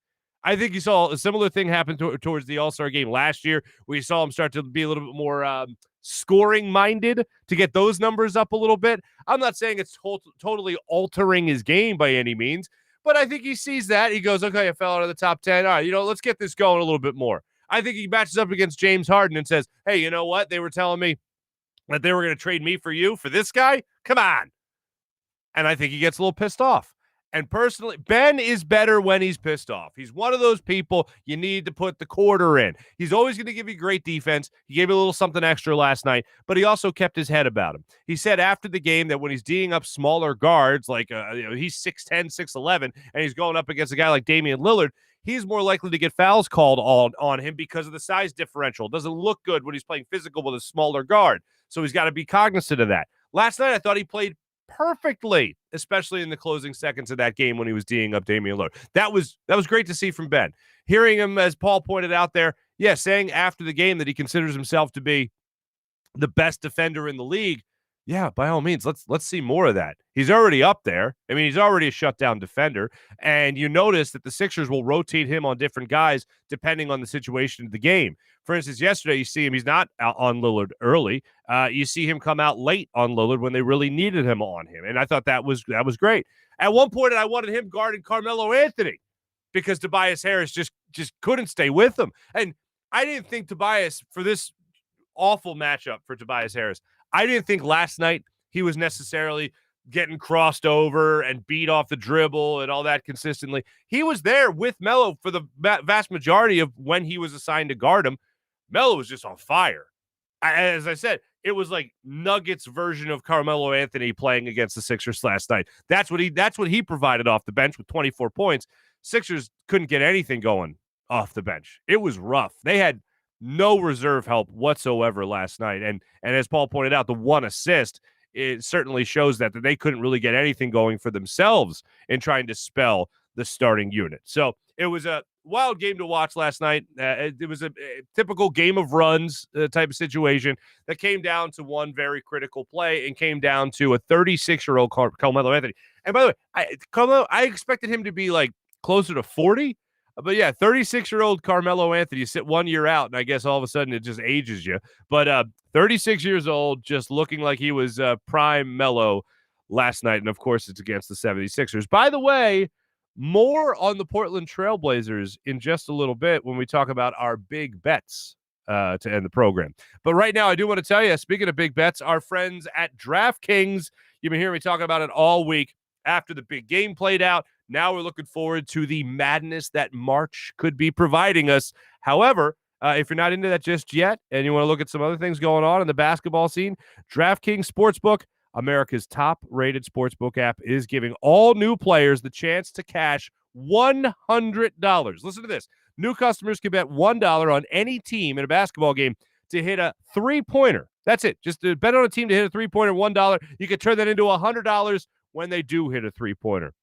I think you saw a similar thing happen towards the All-Star game last year, where you saw him start to be a little bit more scoring-minded to get those numbers up a little bit. I'm not saying it's totally altering his game by any means, but I think he sees that. He goes, okay, I fell out of the top 10. All right, let's get this going a little bit more. I think he matches up against James Harden and says, hey, you know what? They were telling me that they were going to trade me for you, for this guy? Come on. And I think he gets a little pissed off. And personally, Ben is better when he's pissed off. He's one of those people you need to put the quarter in. He's always going to give you great defense. He gave you a little something extra last night, but he also kept his head about him. He said after the game that when he's D'ing up smaller guards, like he's 6'10", 6'11", and he's going up against a guy like Damian Lillard, he's more likely to get fouls called on him because of the size differential. It doesn't look good when he's playing physical with a smaller guard, so he's got to be cognizant of that. Last night, I thought he played perfectly, especially in the closing seconds of that game when he was D'ing up Damian Lillard. That was great to see from Ben. Hearing him, as Paul pointed out there, saying after the game that he considers himself to be the best defender in the league. Yeah, by all means, let's see more of that. He's already up there. I mean, he's already a shutdown defender, and you notice that the Sixers will rotate him on different guys depending on the situation of the game. For instance, yesterday you see him; he's not out on Lillard early. You see him come out late on Lillard when they really needed him on him, and I thought that was great. At one point, I wanted him guarding Carmelo Anthony because Tobias Harris just couldn't stay with him, and I didn't think Tobias for this awful matchup for Tobias Harris. I didn't think last night he was necessarily getting crossed over and beat off the dribble and all that consistently. He was there with Melo for the vast majority of when he was assigned to guard him. Melo was just on fire. As I said, it was like Nuggets version of Carmelo Anthony playing against the Sixers last night. That's what he provided off the bench with 24 points. Sixers couldn't get anything going off the bench. It was rough. They had no reserve help whatsoever last night. And as Paul pointed out, the one assist, it certainly shows that they couldn't really get anything going for themselves in trying to spell the starting unit. So it was a wild game to watch last night. It was a typical game of runs type of situation that came down to one very critical play and came down to a 36-year-old Carmelo Anthony. And by the way, Carmelo, I expected him to be like closer to 40. But yeah, 36-year-old Carmelo Anthony, sit 1 year out, and I guess all of a sudden it just ages you. But 36 years old, just looking like he was prime Melo last night. And, of course, it's against the 76ers. By the way, more on the Portland Trailblazers in just a little bit when we talk about our big bets to end the program. But right now, I do want to tell you, speaking of big bets, our friends at DraftKings, you've been hearing me talking about it all week after the big game played out. Now we're looking forward to the madness that March could be providing us. However, if you're not into that just yet and you want to look at some other things going on in the basketball scene, DraftKings Sportsbook, America's top-rated sportsbook app, is giving all new players the chance to cash $100. Listen to this. New customers can bet $1 on any team in a basketball game to hit a three-pointer. That's it. Just to bet on a team to hit a three-pointer, $1. You can turn that into $100 when they do hit a three-pointer.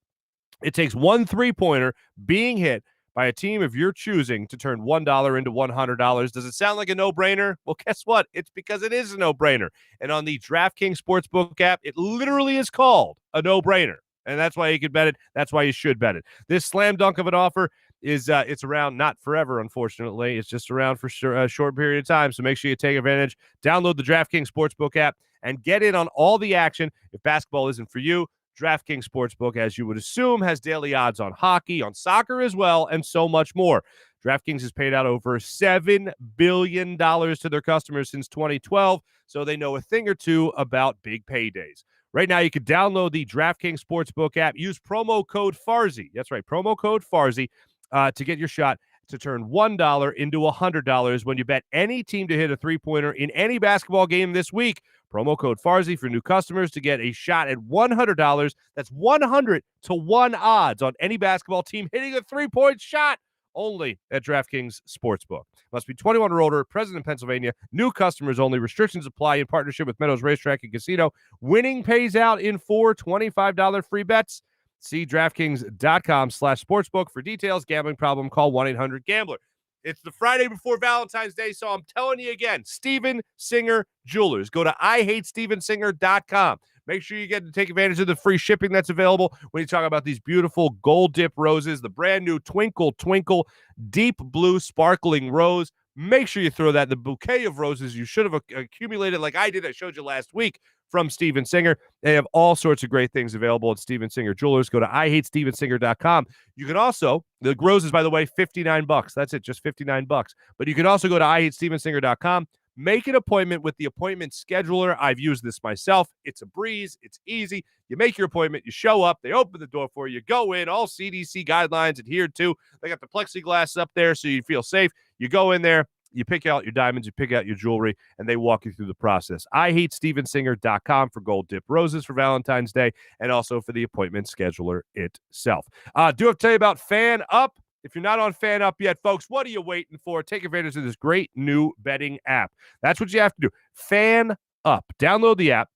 It takes one three-pointer being hit by a team of your choosing to turn $1 into $100. Does it sound like a no-brainer? Well, guess what? It's because it is a no-brainer. And on the DraftKings Sportsbook app, it literally is called a no-brainer. And that's why you can bet it. That's why you should bet it. This slam dunk of an offer is it's around not forever, unfortunately. It's just around for a short period of time. So make sure you take advantage. Download the DraftKings Sportsbook app and get in on all the action. If basketball isn't for you, DraftKings Sportsbook, as you would assume, has daily odds on hockey, on soccer as well, and so much more. DraftKings has paid out over $7 billion to their customers since 2012, so they know a thing or two about big paydays. Right now, you can download the DraftKings Sportsbook app. Use promo code Farzy. That's right, promo code Farzy to get your shot to turn $1 into $100 when you bet any team to hit a three-pointer in any basketball game this week. Promo code Farzy for new customers to get a shot at $100. That's 100 to 1 odds on any basketball team hitting a three-point shot. Only at DraftKings Sportsbook. Must be 21 or older, present in Pennsylvania. New customers only. Restrictions apply in partnership with Meadows Racetrack and Casino. Winning pays out in 4 $25 free bets. See DraftKings.com/sportsbook for details. Gambling problem, call 1-800-GAMBLER. It's the Friday before Valentine's Day, so I'm telling you again, Steven Singer Jewelers. Go to IHateStevenSinger.com. Make sure you get to take advantage of the free shipping that's available when you talk about these beautiful gold dip roses, the brand new Twinkle Twinkle deep blue sparkling rose. Make sure you throw that in the bouquet of roses you should have accumulated like I did. I showed you last week from Steven Singer. They have all sorts of great things available at Steven Singer Jewelers. Go to IHateStevenSinger.com. You can also, the roses, by the way, $59. That's it, just $59. But you can also go to IHateStevenSinger.com. Make an appointment with the appointment scheduler. I've used this myself. It's a breeze. It's easy. You make your appointment. You show up. They open the door for you. Go in. All CDC guidelines adhered to. They got the plexiglass up there so you feel safe. You go in there. You pick out your diamonds, you pick out your jewelry, and they walk you through the process. IHateStevenSinger.com for gold dip roses for Valentine's Day and also for the appointment scheduler itself. Do have to tell you about Fan Up. If you're not on Fan Up yet, folks, what are you waiting for? Take advantage of this great new betting app. That's what you have to do. Fan Up. Download the app,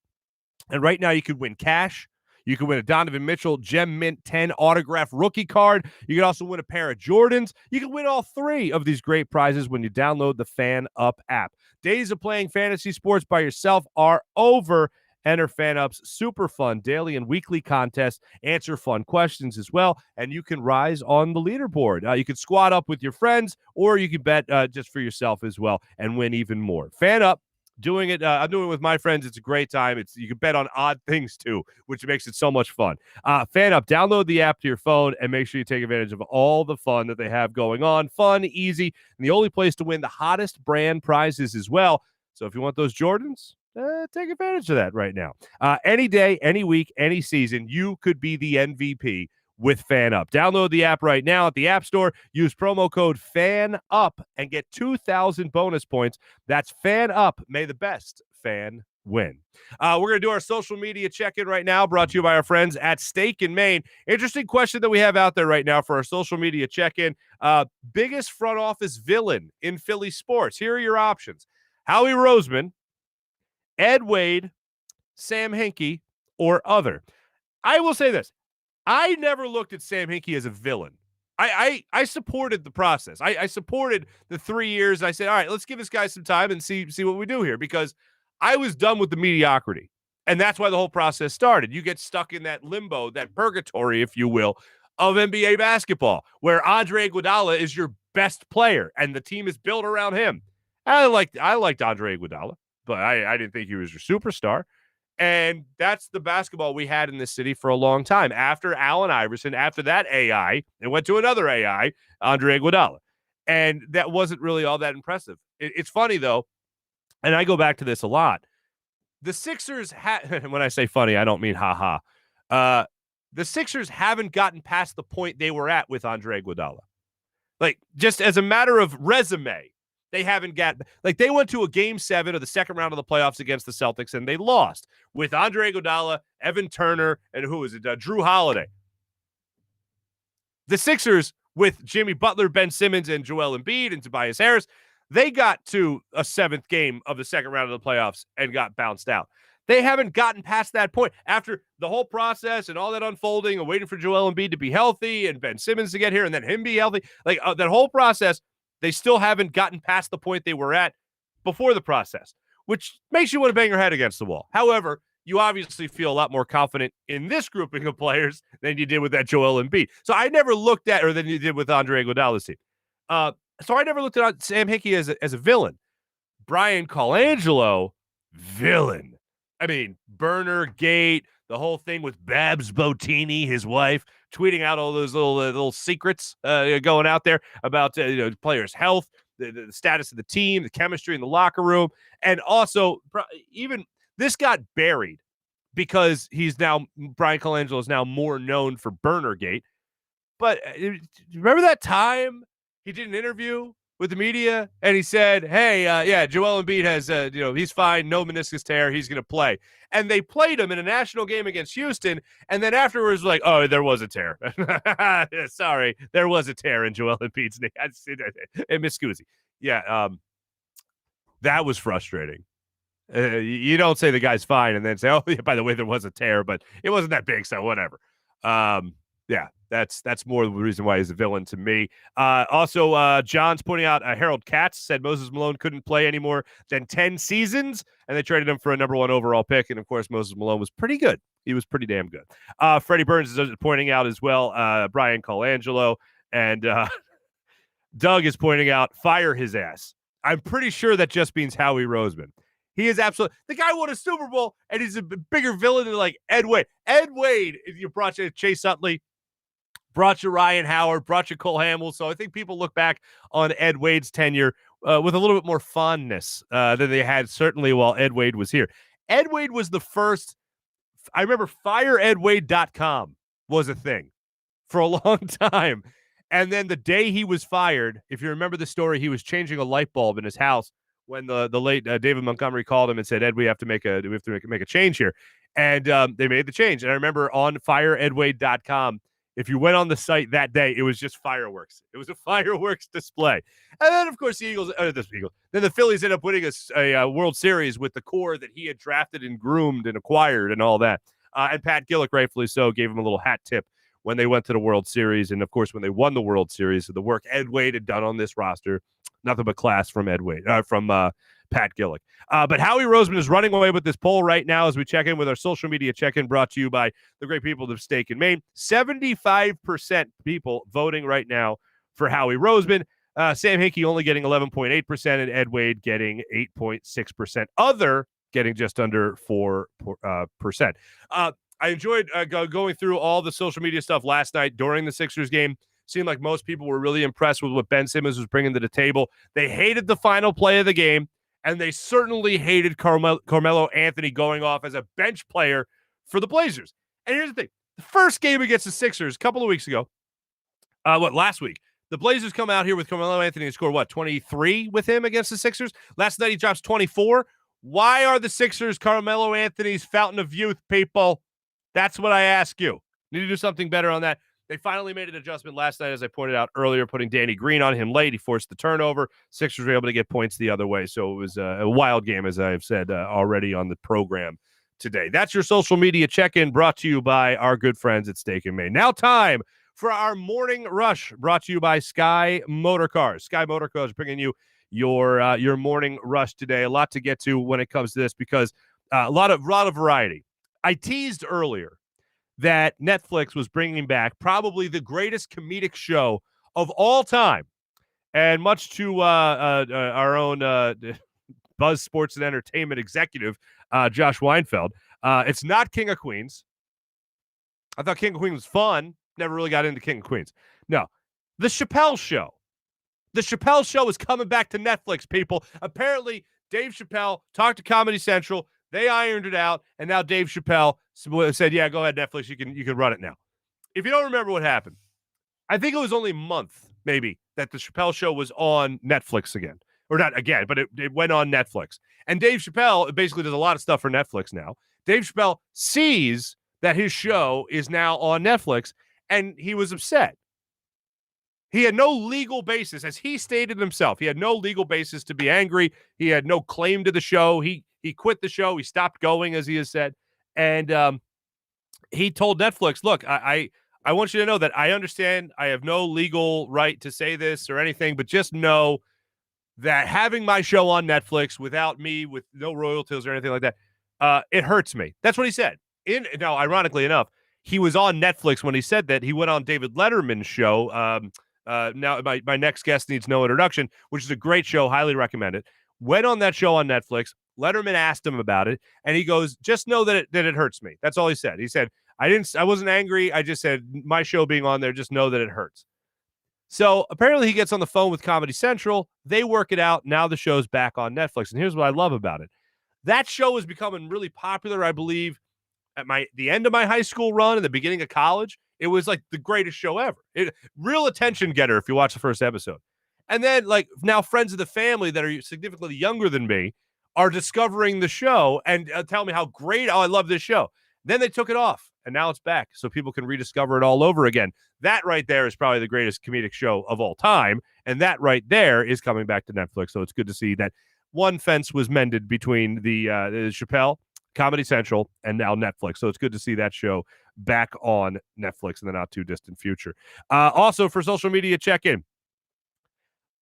and right now you could win cash. You can win a Donovan Mitchell Gem Mint 10 autograph rookie card. You can also win a pair of Jordans. You can win all three of these great prizes when you download the Fan Up app. Days of playing fantasy sports by yourself are over. Enter Fan Up's super fun daily and weekly contests. Answer fun questions as well, and you can rise on the leaderboard. You can squad up with your friends, or you can bet just for yourself as well and win even more. Fan Up. Doing it, I'm doing it with my friends. It's a great time. You can bet on odd things too, which makes it so much fun. Fan Up, download the app to your phone and make sure you take advantage of all the fun that they have going on. Fun, easy, and the only place to win the hottest brand prizes as well. So if you want those Jordans, take advantage of that right now. Any day, any week, any season, you could be the MVP with Fan Up. Download the app right now at the App Store. Use promo code FANUP and get 2,000 bonus points. That's Fan Up. May the best fan win. We're going to do our social media check-in right now, brought to you by our friends at Steak and Maine. Interesting question that we have out there right now for our social media check-in. Biggest front office villain in Philly sports. Here are your options. Howie Roseman, Ed Wade, Sam Hinkie, or other. I will say this. I never looked at Sam Hinkie as a villain. I supported the process. I supported the 3 years. I said, all right, let's give this guy some time and see what we do here, because I was done with the mediocrity. And that's why the whole process started. You get stuck in that limbo, that purgatory, if you will, of NBA basketball, where Andre Iguodala is your best player and the team is built around him. I liked Andre Iguodala, but I didn't think he was your superstar. And that's the basketball we had in this city for a long time. After Allen Iverson, after that AI, it went to another AI, Andre Iguodala. And that wasn't really all that impressive. It's funny, though, and I go back to this a lot. The Sixers, when I say funny, I don't mean ha-ha. The Sixers haven't gotten past the point they were at with Andre Iguodala. Like, just as a matter of resume, they haven't got, like, they went to a game 7 of the second round of the playoffs against the Celtics, and they lost with Andre Iguodala, Evan Turner, and who was it? Drew Holiday. The Sixers, with Jimmy Butler, Ben Simmons, and Joel Embiid, and Tobias Harris, they got to a 7th game of the second round of the playoffs and got bounced out. They haven't gotten past that point. After the whole process and all that unfolding and waiting for Joel Embiid to be healthy and Ben Simmons to get here and then him be healthy, like that whole process, they still haven't gotten past the point they were at before the process, which makes you want to bang your head against the wall. However, you obviously feel a lot more confident in this grouping of players than you did with that Joel Embiid. So I never looked at, or than you did with Andre Iguodala's team. So I never looked at Sam Hinkie as a villain. Brian Colangelo, villain. I mean, Burner Gate, the whole thing with Babs Botini, his wife, tweeting out all those little secrets going out there about players' health, the status of the team, the chemistry in the locker room, and also even this got buried because Brian Colangelo is now more known for Burner Gate. But remember that time he did an interview with the media and he said, hey, Joel Embiid has, he's fine, no meniscus tear, he's going to play. And they played him in a national game against Houston, and then afterwards like, oh, there was a tear. Sorry, there was a tear in Joel Embiid's knee. And Miss Scusi. Yeah, that was frustrating. You don't say the guy's fine and then say, oh, yeah, by the way, there was a tear, but it wasn't that big, so whatever. Yeah, That's more the reason why he's a villain to me. Also, John's pointing out Harold Katz said Moses Malone couldn't play any more than 10 seasons, and they traded him for a number 1 overall pick. And, of course, Moses Malone was pretty good. He was pretty damn good. Freddie Burns is pointing out as well, Brian Colangelo, and Doug is pointing out, fire his ass. I'm pretty sure that just means Howie Roseman. He is absolutely – the guy won a Super Bowl, and he's a bigger villain than, like, Ed Wade. Ed Wade, you brought you Chase Utley, brought you Ryan Howard, brought you Cole Hamill. So I think people look back on Ed Wade's tenure with a little bit more fondness than they had certainly while Ed Wade was here. Ed Wade was the first – I remember fireedwade.com was a thing for a long time. And then the day he was fired, if you remember the story, he was changing a light bulb in his house when the late David Montgomery called him and said, "Ed, we have to make a change here." And they made the change. And I remember on fireedwade.com, if you went on the site that day, it was just fireworks. It was a fireworks display. And then, of course, then the Phillies ended up winning a World Series with the core that he had drafted and groomed and acquired and all that. And Pat Gillick, rightfully so, gave him a little hat tip when they went to the World Series. And, of course, when they won the World Series, the work Ed Wade had done on this roster, nothing but class from Pat Gillick. But Howie Roseman is running away with this poll right now as we check in with our social media check-in brought to you by the great people of Steak and Maine. 75% people voting right now for Howie Roseman. Sam Hinkie only getting 11.8% and Ed Wade getting 8.6%. Other getting just under 4%. I enjoyed going through all the social media stuff last night during the Sixers game. Seemed like most people were really impressed with what Ben Simmons was bringing to the table. They hated the final play of the game, and they certainly hated Carmelo Anthony going off as a bench player for the Blazers. And here's the thing. The first game against the Sixers a couple of weeks ago, last week, the Blazers come out here with Carmelo Anthony and score, 23 with him against the Sixers? Last night he drops 24. Why are the Sixers Carmelo Anthony's fountain of youth, people? That's what I ask you. Need to do something better on that. They finally made an adjustment last night, as I pointed out earlier, putting Danny Green on him late. He forced the turnover. Sixers were able to get points the other way. So it was a wild game, as I've said already on the program today. That's your social media check-in brought to you by our good friends at Steak and Maine. Now time for our morning rush brought to you by Sky Motor Cars. Sky Motor Cars bringing you your morning rush today. A lot to get to when it comes to this because a lot of variety. I teased earlier that Netflix was bringing back probably the greatest comedic show of all time. And much to our own Buzz Sports and Entertainment executive, Josh Weinfeld, it's not King of Queens. I thought King of Queens was fun. Never really got into King of Queens. No, The Chappelle Show. The Chappelle Show is coming back to Netflix, people. Apparently, Dave Chappelle talked to Comedy Central. They ironed it out, and now Dave Chappelle said, "Yeah, go ahead, Netflix. You can run it now." If you don't remember what happened, I think it was only a month, maybe, that the Chappelle Show was on Netflix again, or not again, but it went on Netflix. And Dave Chappelle basically does a lot of stuff for Netflix now. Dave Chappelle sees that his show is now on Netflix, and he was upset. He had no legal basis, as he stated himself. He had no legal basis to be angry. He had no claim to the show. He quit the show. He stopped going, as he has said. And he told Netflix, look, I want you to know that I understand I have no legal right to say this or anything, but just know that having my show on Netflix without me, with no royalties or anything like that, it hurts me. That's what he said. Now, ironically enough, he was on Netflix when he said that. He went on David Letterman's show. Now, my next guest needs no introduction, which is a great show. Highly recommend it. Went on that show on Netflix. Letterman asked him about it, and he goes, "Just know that it hurts me." That's all he said. He said, I wasn't angry. I just said my show being on there, just know that it hurts." So apparently he gets on the phone with Comedy Central. They work it out. Now the show's back on Netflix. And here's what I love about it. That show is becoming really popular, I believe, at the end of my high school run and the beginning of college. It was like the greatest show ever. Real attention getter if you watch the first episode. And then like now friends of the family that are significantly younger than me are discovering the show and tell me how great, I love this show. Then they took it off and now it's back so people can rediscover it all over again. That right there is probably the greatest comedic show of all time. And that right there is coming back to Netflix. So it's good to see that one fence was mended between the Chappelle, Comedy Central, and now Netflix. So it's good to see that show back on Netflix in the not too distant future. Also, for social media check-in,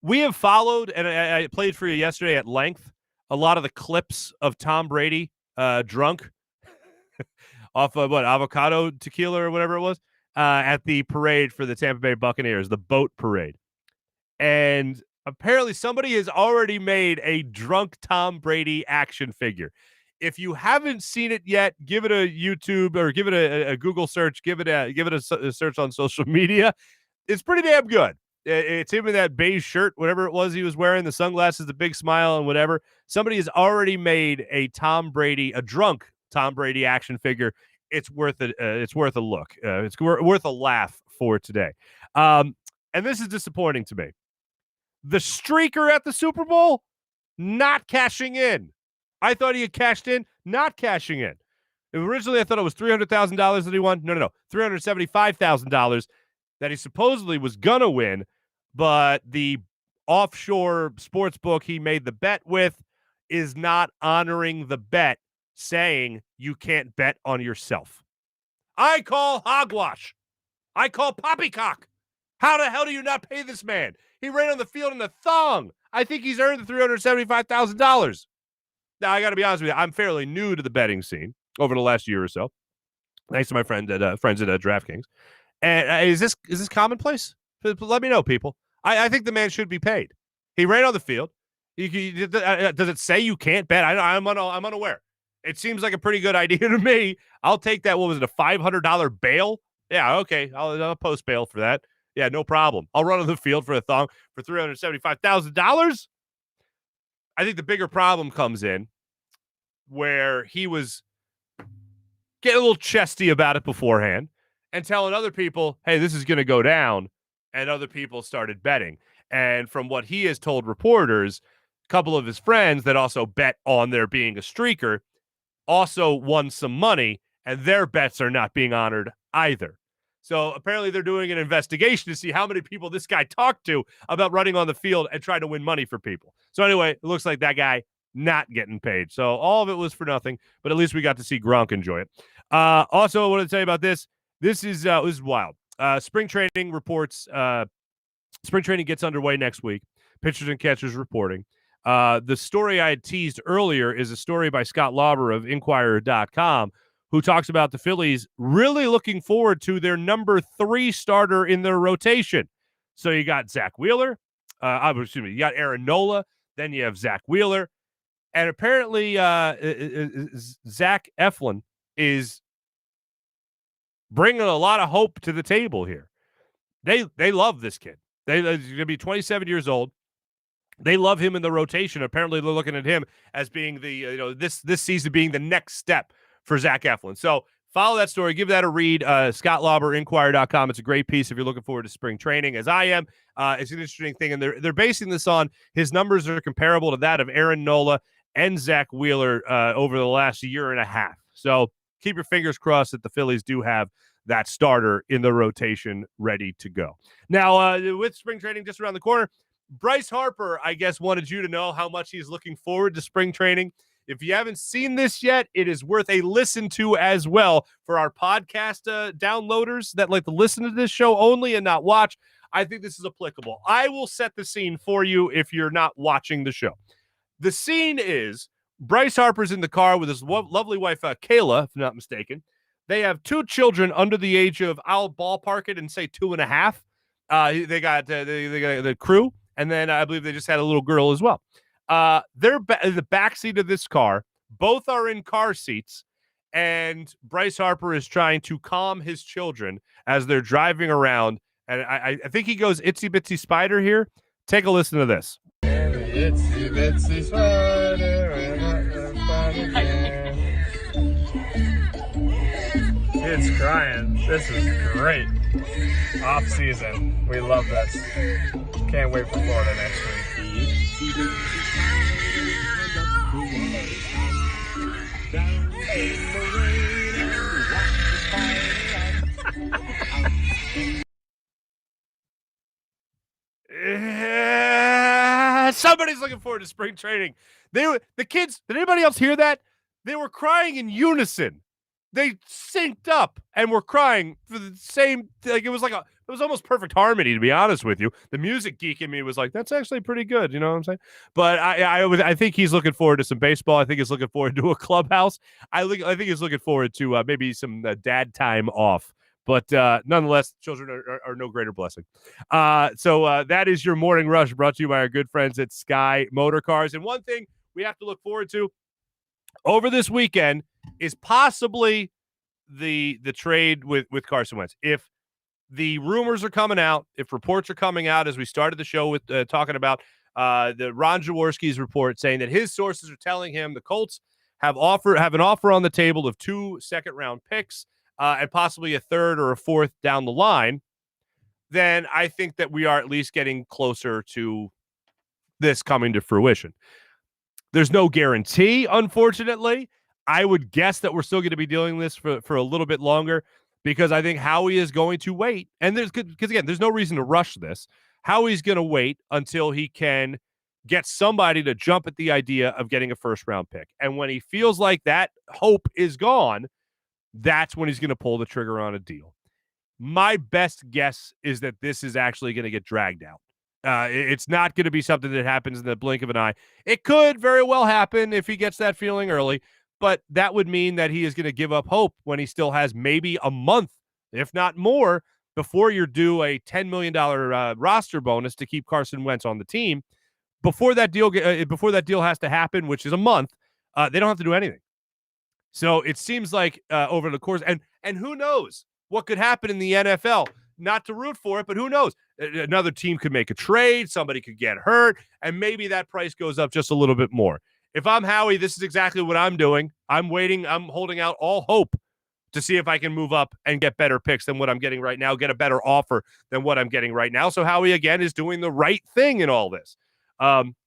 we have followed, and I played for you yesterday at length, a lot of the clips of Tom Brady drunk off of avocado tequila or whatever it was at the parade for the Tampa Bay Buccaneers, the boat parade. And apparently somebody has already made a drunk Tom Brady action figure. If you haven't seen it yet, give it a YouTube or give it a Google search, give it a search on social media. It's pretty damn good. It's him in that beige shirt, whatever it was he was wearing, the sunglasses, the big smile, and whatever. Somebody has already made a drunk Tom Brady action figure. It's worth it. It's worth a look. It's worth a laugh for today. And this is disappointing to me. The streaker at the Super Bowl, not cashing in. I thought he had cashed in, not cashing in. Originally, I thought it was $300,000 that he won. No, $375,000 that he supposedly was going to win, but the offshore sports book he made the bet with is not honoring the bet, saying you can't bet on yourself. I call hogwash. I call poppycock. How the hell do you not pay this man? He ran on the field in a thong. I think he's earned the $375,000. Now, I got to be honest with you. I'm fairly new to the betting scene over the last year or so, thanks to my friends at DraftKings. And is this commonplace? Let me know, people. I think the man should be paid. He ran on the field. Does it say you can't bet? I'm unaware. It seems like a pretty good idea to me. I'll take that. What was it, a $500 bail? Yeah, okay. I'll post bail for that. Yeah, no problem. I'll run on the field for a thong for $375,000. I think the bigger problem comes in where he was getting a little chesty about it beforehand and telling other people, hey, this is going to go down, and other people started betting. And from what he has told reporters, a couple of his friends that also bet on there being a streaker also won some money, and their bets are not being honored either. So apparently they're doing an investigation to see how many people this guy talked to about running on the field and trying to win money for people. So anyway, it looks like that guy not getting paid. So all of it was for nothing, but at least we got to see Gronk enjoy it. Also, I want to tell you about this. This is wild. Spring training reports. Spring training gets underway next week. Pitchers and catchers reporting. The story I had teased earlier is a story by Scott Lauber of Inquirer.com, who talks about the Phillies really looking forward to their number 3 starter in their rotation. So you got Zach Wheeler. You got Aaron Nola. Then you have Zach Wheeler. And apparently Zach Eflin is bringing a lot of hope to the table here. They love this kid. He's going to be 27 years old. They love him in the rotation. Apparently they're looking at him as being this season being the next step for Zach Eflin. So follow that story. Give that a read. Scott Lauber, Inquirer.com. It's a great piece if you're looking forward to spring training, as I am. It's an interesting thing, and they're basing this on his numbers are comparable to that of Aaron Nola and Zach Wheeler over the last year and a half. So keep your fingers crossed that the Phillies do have that starter in the rotation ready to go. Now, with spring training just around the corner, Bryce Harper, I guess, wanted you to know how much he's looking forward to spring training. If you haven't seen this yet, it is worth a listen to as well for our podcast downloaders that like to listen to this show only and not watch. I think this is applicable. I will set the scene for you if you're not watching the show. The scene is Bryce Harper's in the car with his lovely wife, Kayla, if I'm not mistaken. They have 2 children under the age of, I'll ballpark it and say 2.5. They got the crew, and then I believe they just had a little girl as well. They're in the backseat of this car. Both are in car seats, and Bryce Harper is trying to calm his children as they're driving around. And I think he goes itsy bitsy spider here. Take a listen to this. Itsy bitsy spider It's crying. This is great. Off season. We love this. Can't wait for Florida next week. Somebody's looking forward to spring training. The kids, did anybody else hear that? They were crying in unison. they synced up and were crying for the same. Like it was almost perfect harmony, to be honest with you. The music geek in me was like, that's actually pretty good. You know what I'm saying? But I think he's looking forward to some baseball. I think he's looking forward to a clubhouse. I think he's looking forward to maybe some dad time off. But nonetheless, children are no greater blessing. So that is your Morning Rush, brought to you by our good friends at Sky Motor Cars. And one thing we have to look forward to over this weekend is possibly the trade with Carson Wentz. If the rumors are coming out, if reports are coming out, as we started the show with talking about the Ron Jaworski's report saying that his sources are telling him the Colts have an offer on the table of 2 second-round picks and possibly a third or a fourth down the line, then I think that we are at least getting closer to this coming to fruition. There's no guarantee, unfortunately. I would guess that we're still going to be doing this for a little bit longer because I think Howie is going to wait. And because again, there's no reason to rush this. Howie's going to wait until he can get somebody to jump at the idea of getting a first-round pick. And when he feels like that hope is gone, that's when he's going to pull the trigger on a deal. My best guess is that this is actually going to get dragged out. It's not going to be something that happens in the blink of an eye. It could very well happen if he gets that feeling early, but that would mean that he is going to give up hope when he still has maybe a month, if not more, before you're due a $10 million roster bonus to keep Carson Wentz on the team. Before that deal has to happen, which is a month, they don't have to do anything. So it seems like over the course, and who knows what could happen in the NFL. Not to root for it, but who knows? Another team could make a trade. Somebody could get hurt, and maybe that price goes up just a little bit more. If I'm Howie, this is exactly what I'm doing. I'm waiting. I'm holding out all hope to see if I can move up and get better picks than what I'm getting right now, get a better offer than what I'm getting right now. So Howie, again, is doing the right thing in all this,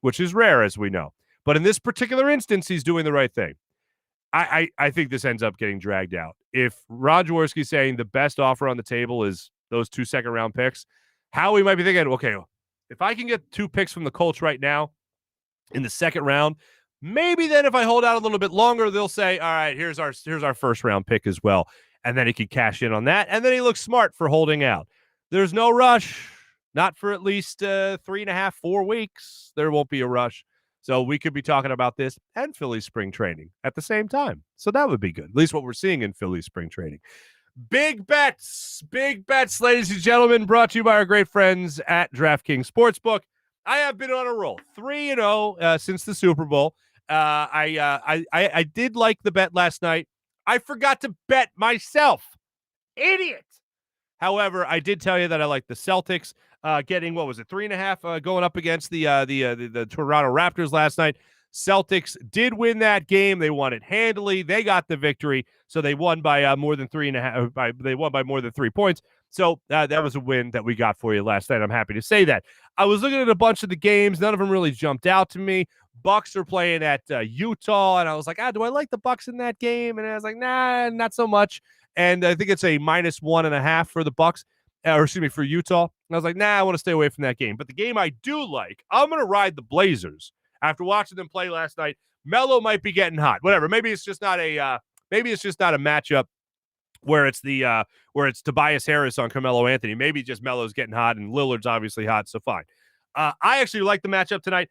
which is rare, as we know. But in this particular instance, he's doing the right thing. I think this ends up getting dragged out. If Ron Jaworski's saying the best offer on the table is those 2 second-round picks, Howie might be thinking, okay, if I can get 2 picks from the Colts right now in the second round, maybe then if I hold out a little bit longer, they'll say, all right, here's our first-round pick as well. And then he could cash in on that. And then he looks smart for holding out. There's no rush, not for at least 3.5, 4 weeks. There won't be a rush. So we could be talking about this and Philly spring training at the same time. So that would be good. At least what we're seeing in Philly spring training. Big bets, ladies and gentlemen, brought to you by our great friends at DraftKings Sportsbook. I have been on a roll, 3-0 since the Super Bowl. I did like the bet last night. I forgot to bet myself. Idiot. However, I did tell you that I like the Celtics getting, 3.5 going up against the Toronto Raptors last night. Celtics did win that game. They won it handily. They got the victory, so they won by more than 3.5. They won by more than 3 points. So that was a win that we got for you last night. I'm happy to say that. I was looking at a bunch of the games. None of them really jumped out to me. Bucks are playing at Utah, and I was like, do I like the Bucks in that game? And I was like, nah, not so much. And I think it's a -1.5 for the Bucks, for Utah. And I was like, nah, I want to stay away from that game. But the game I do like, I'm going to ride the Blazers. After watching them play last night, Melo might be getting hot. Whatever. Maybe it's just not a matchup where it's Tobias Harris on Carmelo Anthony. Maybe just Melo's getting hot and Lillard's obviously hot. So fine. I actually like the matchup tonight.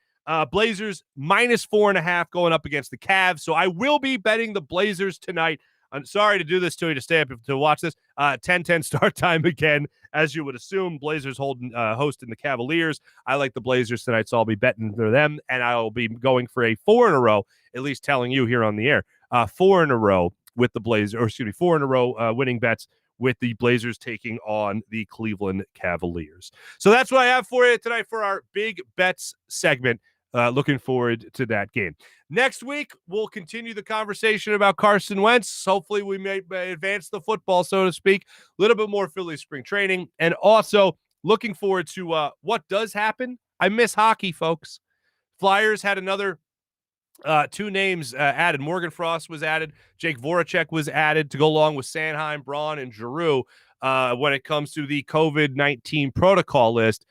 Blazers -4.5 going up against the Cavs. So I will be betting the Blazers tonight. I'm sorry to do this to you, to stay up to watch this. 10-10 start time again, as you would assume. Blazers hosting the Cavaliers. I like the Blazers tonight, so I'll be betting for them, and I'll be going for a 4 in a row, at least telling you here on the air, 4 in a row with the Blazers, 4 in a row winning bets with the Blazers taking on the Cleveland Cavaliers. So that's what I have for you tonight for our Big Bets segment. Looking forward to that game. Next week, we'll continue the conversation about Carson Wentz. Hopefully, we may advance the football, so to speak. A little bit more Philly spring training. And also, looking forward to what does happen. I miss hockey, folks. Flyers had another 2 names added. Morgan Frost was added. Jake Voracek was added to go along with Sanheim, Braun, and Giroux when it comes to the COVID-19 protocol list.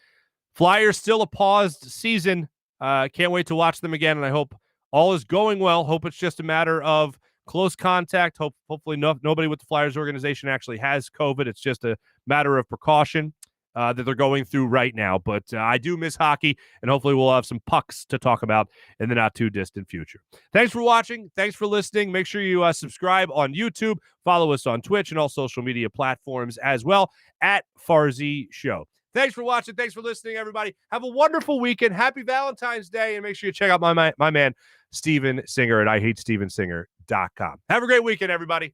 Flyers still a paused season. Can't wait to watch them again, and I hope all is going well. Hope it's just a matter of close contact. Hopefully nobody with the Flyers organization actually has COVID. It's just a matter of precaution that they're going through right now. But I do miss hockey, and hopefully we'll have some pucks to talk about in the not-too-distant future. Thanks for watching. Thanks for listening. Make sure you subscribe on YouTube. Follow us on Twitch and all social media platforms as well at Farzy Show. Thanks for watching. Thanks for listening, everybody. Have a wonderful weekend. Happy Valentine's Day, and make sure you check out my man, Steven Singer at IHateStevenSinger.com. Have a great weekend, everybody.